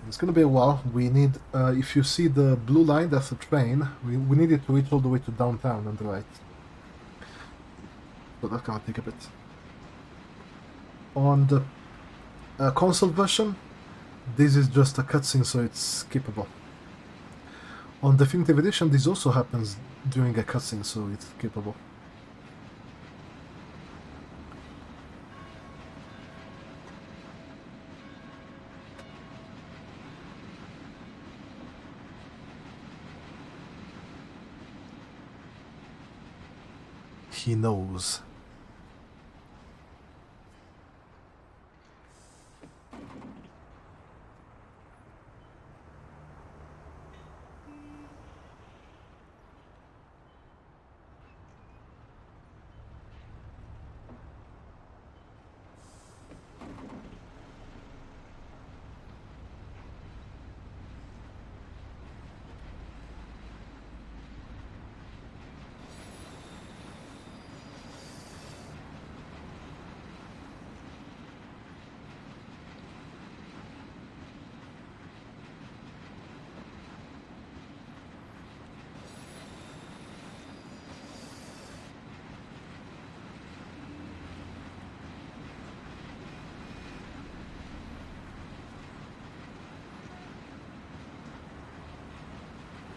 It's gonna be a while. We need, if you see the blue line, that's the train. We need it to reach all the way to downtown on the right. So that's gonna take a bit. On the console version, this is just a cutscene, so it's skippable. On Definitive Edition, this also happens during a cutscene, so it's skippable. He knows.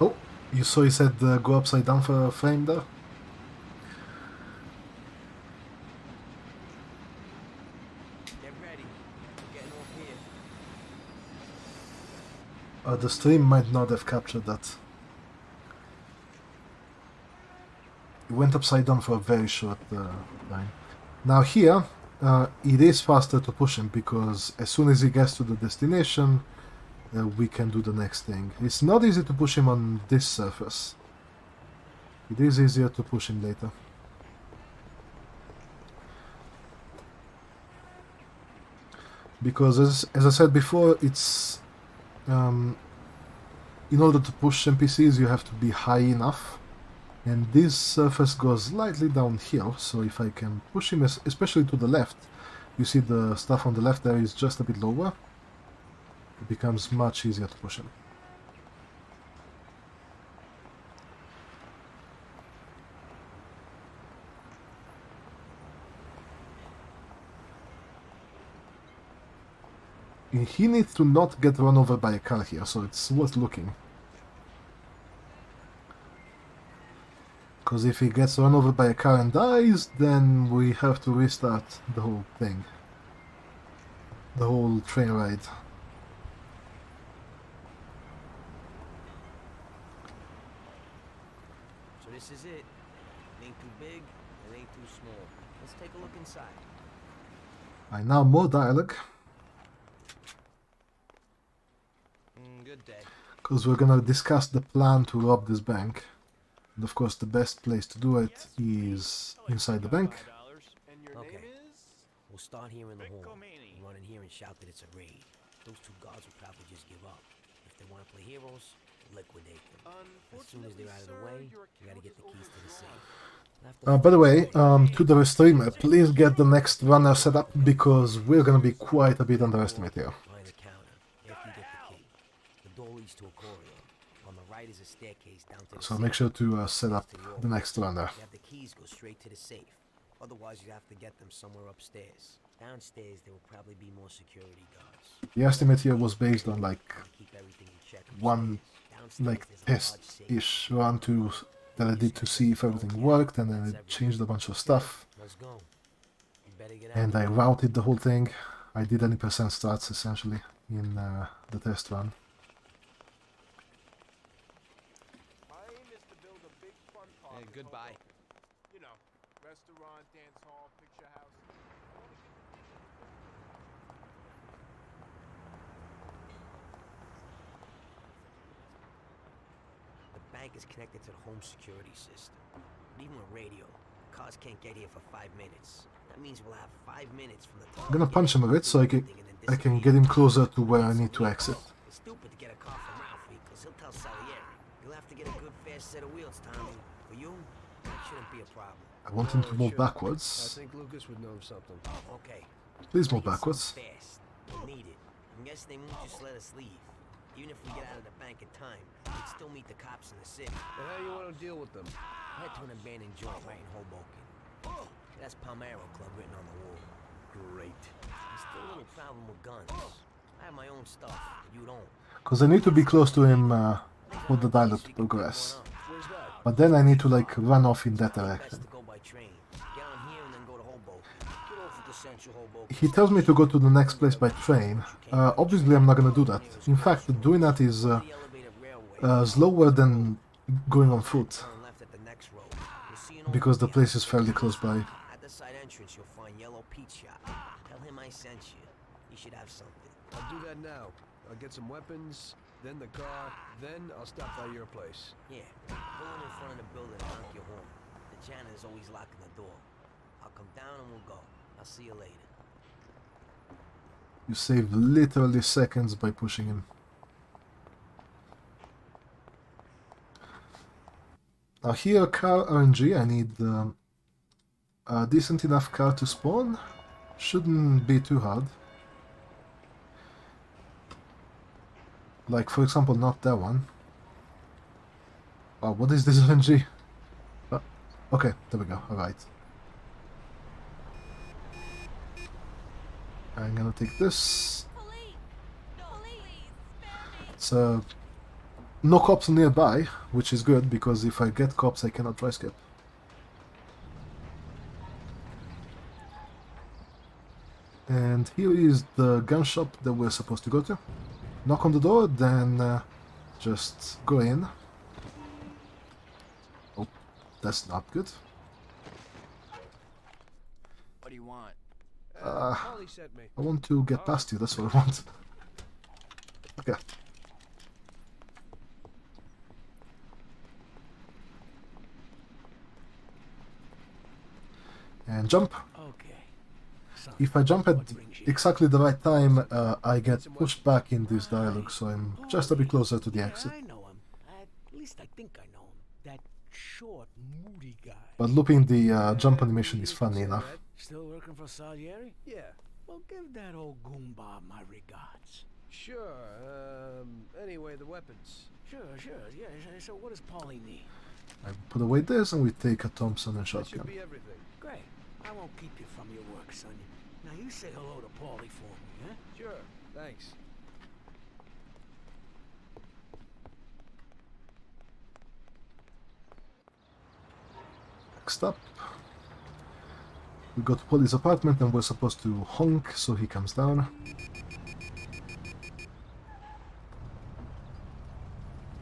Oh, you saw he said go upside down for a frame there? Get ready. We're getting off here. The stream might not have captured that. It went upside down for a very short time. Now here, it is faster to push him because as soon as he gets to the destination, we can do the next thing. It's not easy to push him on this surface. It is easier to push him later. Because as I said before, it's in order to push NPCs you have to be high enough, and this surface goes slightly downhill, so if I can push him especially to the left, you see the stuff on the left there is just a bit lower, it becomes much easier to push him. He needs to not get run over by a car here, so it's worth looking. Because if he gets run over by a car and dies, then we have to restart the whole thing. The whole train ride. So this is it. It ain't too big, it ain't too small. Let's take a look inside. Right, now more dialogue. Good day. Because we're gonna discuss the plan to rob this bank. And of course the best place to do it is inside the bank. And your Okay. name is? We'll start here in the hall. We'll run in here and shout that it's a raid. Those two guards will probably just give up. If they want to play heroes, liquidate them. As soon as they're out of the way, we gotta get the keys to the safe. By the way, to the streamer, please get the next runner set up because we're gonna be quite a bit underestimated here. Behind the counter. After you get the key, the door leads to a corridor. On the right is a staircase down to the So safe. make sure to set up the next runner. You have the keys go straight to the safe. Otherwise, you have to get them somewhere upstairs. Downstairs, there will probably be more security guards. The estimate here was based on like Keep everything in check. one Downstairs, like there's a large safe. test-ish run that I did to see if everything worked, and then I changed a bunch of stuff. Let's go. You better get out. And I routed the whole thing. I did any percent starts essentially in the test run. My aim is to build a big fun park. Hey, goodbye. You know, restaurant, dance hall, picture house. The bank is connected to the home security system. But even with radio, cars can't get here for 5 minutes. That means we'll have 5 minutes from the time. I'm gonna punch him a bit so I can get him closer to where I need to exit. It's stupid to get a car from Ralphie, because he'll tell Salieri. You'll have to get a good fast set of wheels, Tommy. For you, that shouldn't be a problem. I want him to move I backwards. think Lucas would know something. Okay. Please move Get something backwards. Fast. We'll need it. I'm guessing they won't just let us leave. Even if we get out of the bank in time, we'd still meet the cops in the city. But how do you want to deal with them? Head to an abandoned joint right in Hoboken. That's Palmero Club written on the wall. Great. There's still a little problem with guns. I have my own stuff, you don't. Because I need to be close to him for the dialogue to progress. Where's that? But then I need to like run off in that Best direction. to go by train. Get on here and then go to Hoboken. Get off at the central Hoboken. He tells me to go to the next place by train. Obviously I'm not gonna do that. In fact, doing that is The elevated railway. slower than going on foot. Turn left at the next road. You'll see an old Because the movie place house. is fairly close by. At the side entrance, you'll find Yellow Pete Shop. Tell him I sent you. You should have something. I'll do that now. I'll get some weapons, then the car, then I'll stop by your place. Yeah, pull in front of the building and honk your horn. The janitor's always locking the door. I'll come down and we'll go. I'll see you later. You save literally seconds by pushing him. Now here, car RNG, I need a decent enough car to spawn. Shouldn't be too hard. Like, for example, not that one. Wow, what is this RNG? Okay, there we go, alright. I'm gonna take this. Police! No, please, spare me! It's no cops nearby, which is good, because if I get cops I cannot try skip. And here is the gun shop that we're supposed to go to. Knock on the door, then just go in. Oh, that's not good. What do you want? Holly sent me. I want to get past you, that's what I want. Okay. And jump. Okay. If I jump at exactly the right time, I get pushed back in this dialogue, so I'm just a bit closer to the exit. I know him. At least I think I know him. That short, moody guy. But looping the jump animation is funny enough. Still working for Salieri? Yeah, Well, give that old goomba my regards. sure. Anyway, the weapons. Sure. Yeah, so what does Paulie need? I put away this and we take a Thompson and That should shotgun. be everything. Great. I won't keep you from your work, son. Now you say hello to Paulie for me, huh? Sure, thanks. Next up, we go to Polly's apartment and we're supposed to honk so he comes down.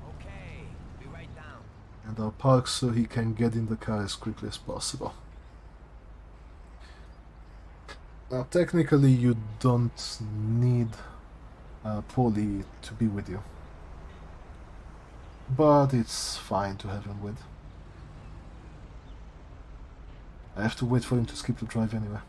Okay, be right down. And I'll park so he can get in the car as quickly as possible. Now technically you don't need Polly to be with you. But it's fine to have him with. I have to wait for him to skip the drive anyway.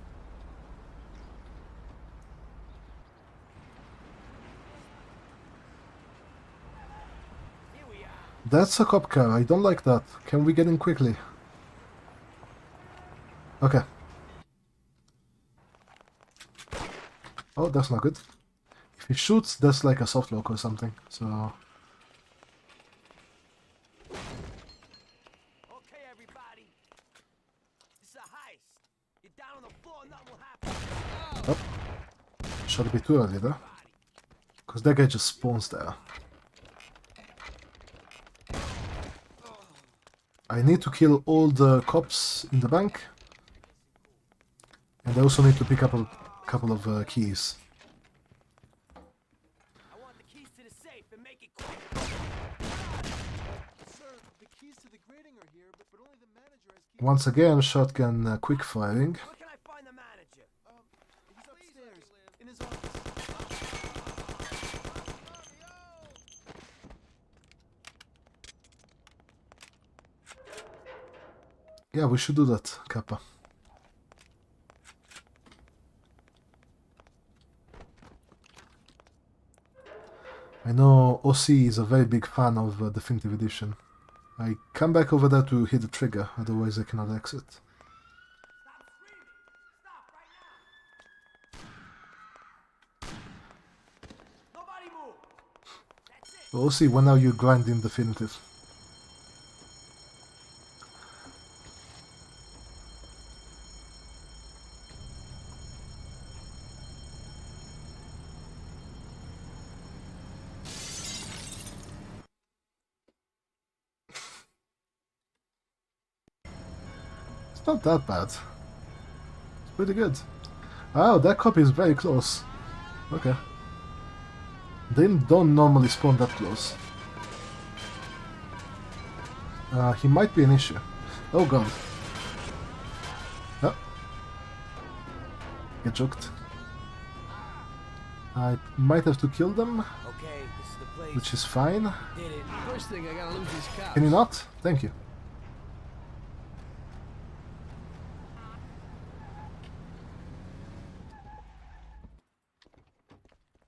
Here we are. That's a cop car, I don't like that. Can we get in quickly? Okay. Oh, that's not good. If he shoots, that's like a soft lock or something, so... Okay, everybody. This is a heist. You're down on the floor, nothing will happen. Oh. Shot a bit too early there. Because that guy just spawns there. I need to kill all the cops in the bank. And I also need to pick up a couple of keys. I want the keys to the safe and make it quick. Sir, the keys to the grating are here, but only the manager has keys. Once again, shotgun quick firing. Where can I find the manager? He's upstairs, in his office. Yeah, we should do that, Kappa. I know OC is a very big fan of Definitive Edition. I come back over there to hit the trigger, otherwise I cannot exit. Stop screaming! Stop right We'll see when are you grinding definitive. It's not that bad. It's pretty good. Oh, that copy is very close. Okay. They don't normally spawn that close. He might be an issue. Oh god. Oh. Get joked. I might have to kill them, Okay, this is the place. which is fine. Did it. First thing, I gotta lose these cops. Can you not? Thank you.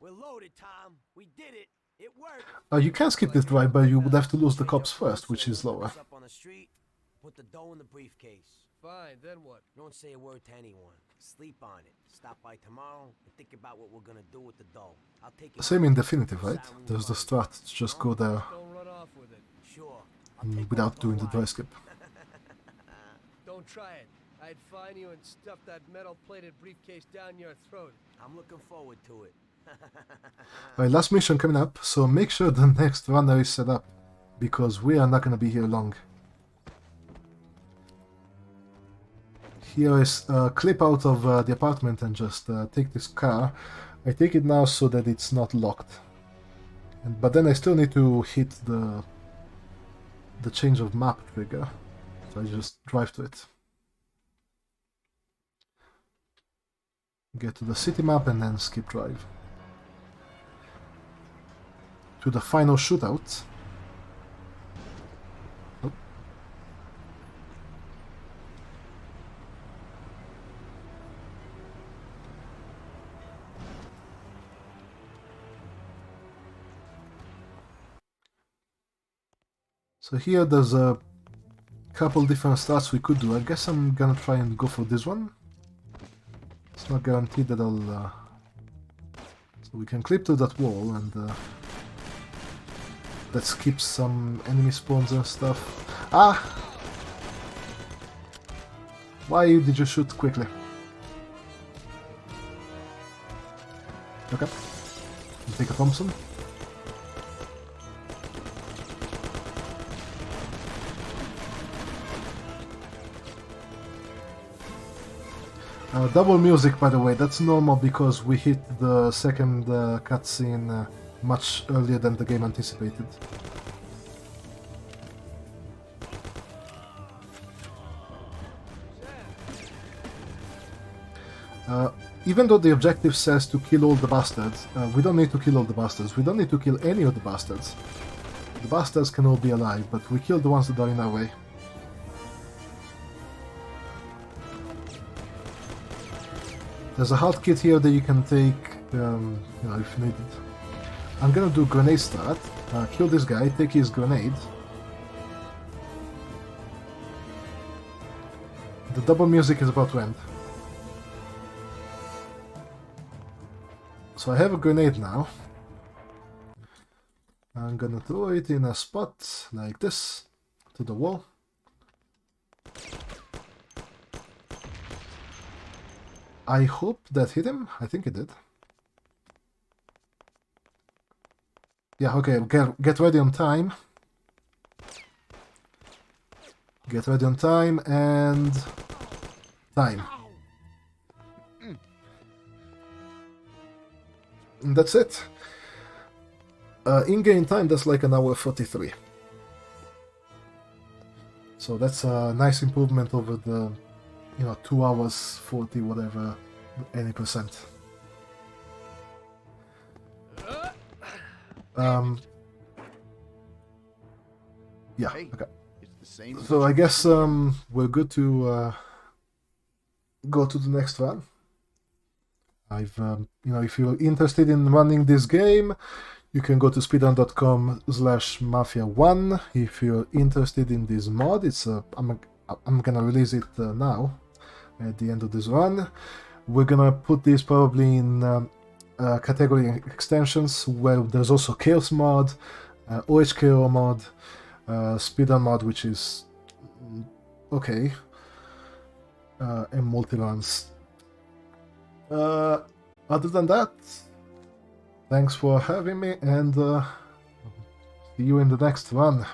We're loaded, Tom. We did it. It worked. You can skip this drive, but you would have to lose the cops first, which is lower. Up on the street, put the dough in the briefcase. Fine, then what? Don't say a word to anyone. Sleep on it. Stop by tomorrow and think about what we're gonna do with the dough. I'll take it. Same in definitive, right? There's the strat to just go there Don't run off with it. Sure. I'll take without what doing the don't dry lie. skip. Don't try it. I'd find you and stuff that metal-plated briefcase down your throat. I'm looking forward to it. Alright, last mission coming up, so make sure the next runner is set up, because we are not gonna be here long. Here is a clip out of the apartment and just take this car. I take it now so that it's not locked. But then I still need to hit the change of map trigger. So I just drive to it. Get to the city map and then skip drive. To the final shootout. Oh. So here there's a couple different starts we could do. I guess I'm gonna try and go for this one. It's not guaranteed that I'll... So we can clip to that wall and... that skips some enemy spawns and stuff. Ah! Why did you shoot quickly? Okay. You take a Thompson. Double music, by the way, that's normal because we hit the second cutscene much earlier than the game anticipated. Even though the objective says to kill all the bastards, we don't need to kill all the bastards. We don't need to kill any of the bastards. The bastards can all be alive, but we kill the ones that are in our way. There's a health kit here that you can take, you know, if you need it. I'm gonna do grenade start, kill this guy, take his grenade. The double music is about to end. So I have a grenade now. I'm gonna throw it in a spot like this, to the wall. I hope that hit him. I think it did. Yeah, okay, get ready on time. Get ready on time and... time. And that's it. In-game time, that's like an hour 43. So that's a nice improvement over the, you know, 2 hours 40 whatever, any percent. Yeah, Hey, okay. it's the same. So I guess we're good to go to the next one. I've, you know, if you're interested in running this game, you can go to speedrun.com/mafia1. If you're interested in this mod, it's I'm gonna release it now at the end of this run. We're gonna put this probably in category extensions where there's also chaos mod, OHKO mod, speedrun mod, which is okay, and multi-runs. Other than that, thanks for having me, and see you in the next one.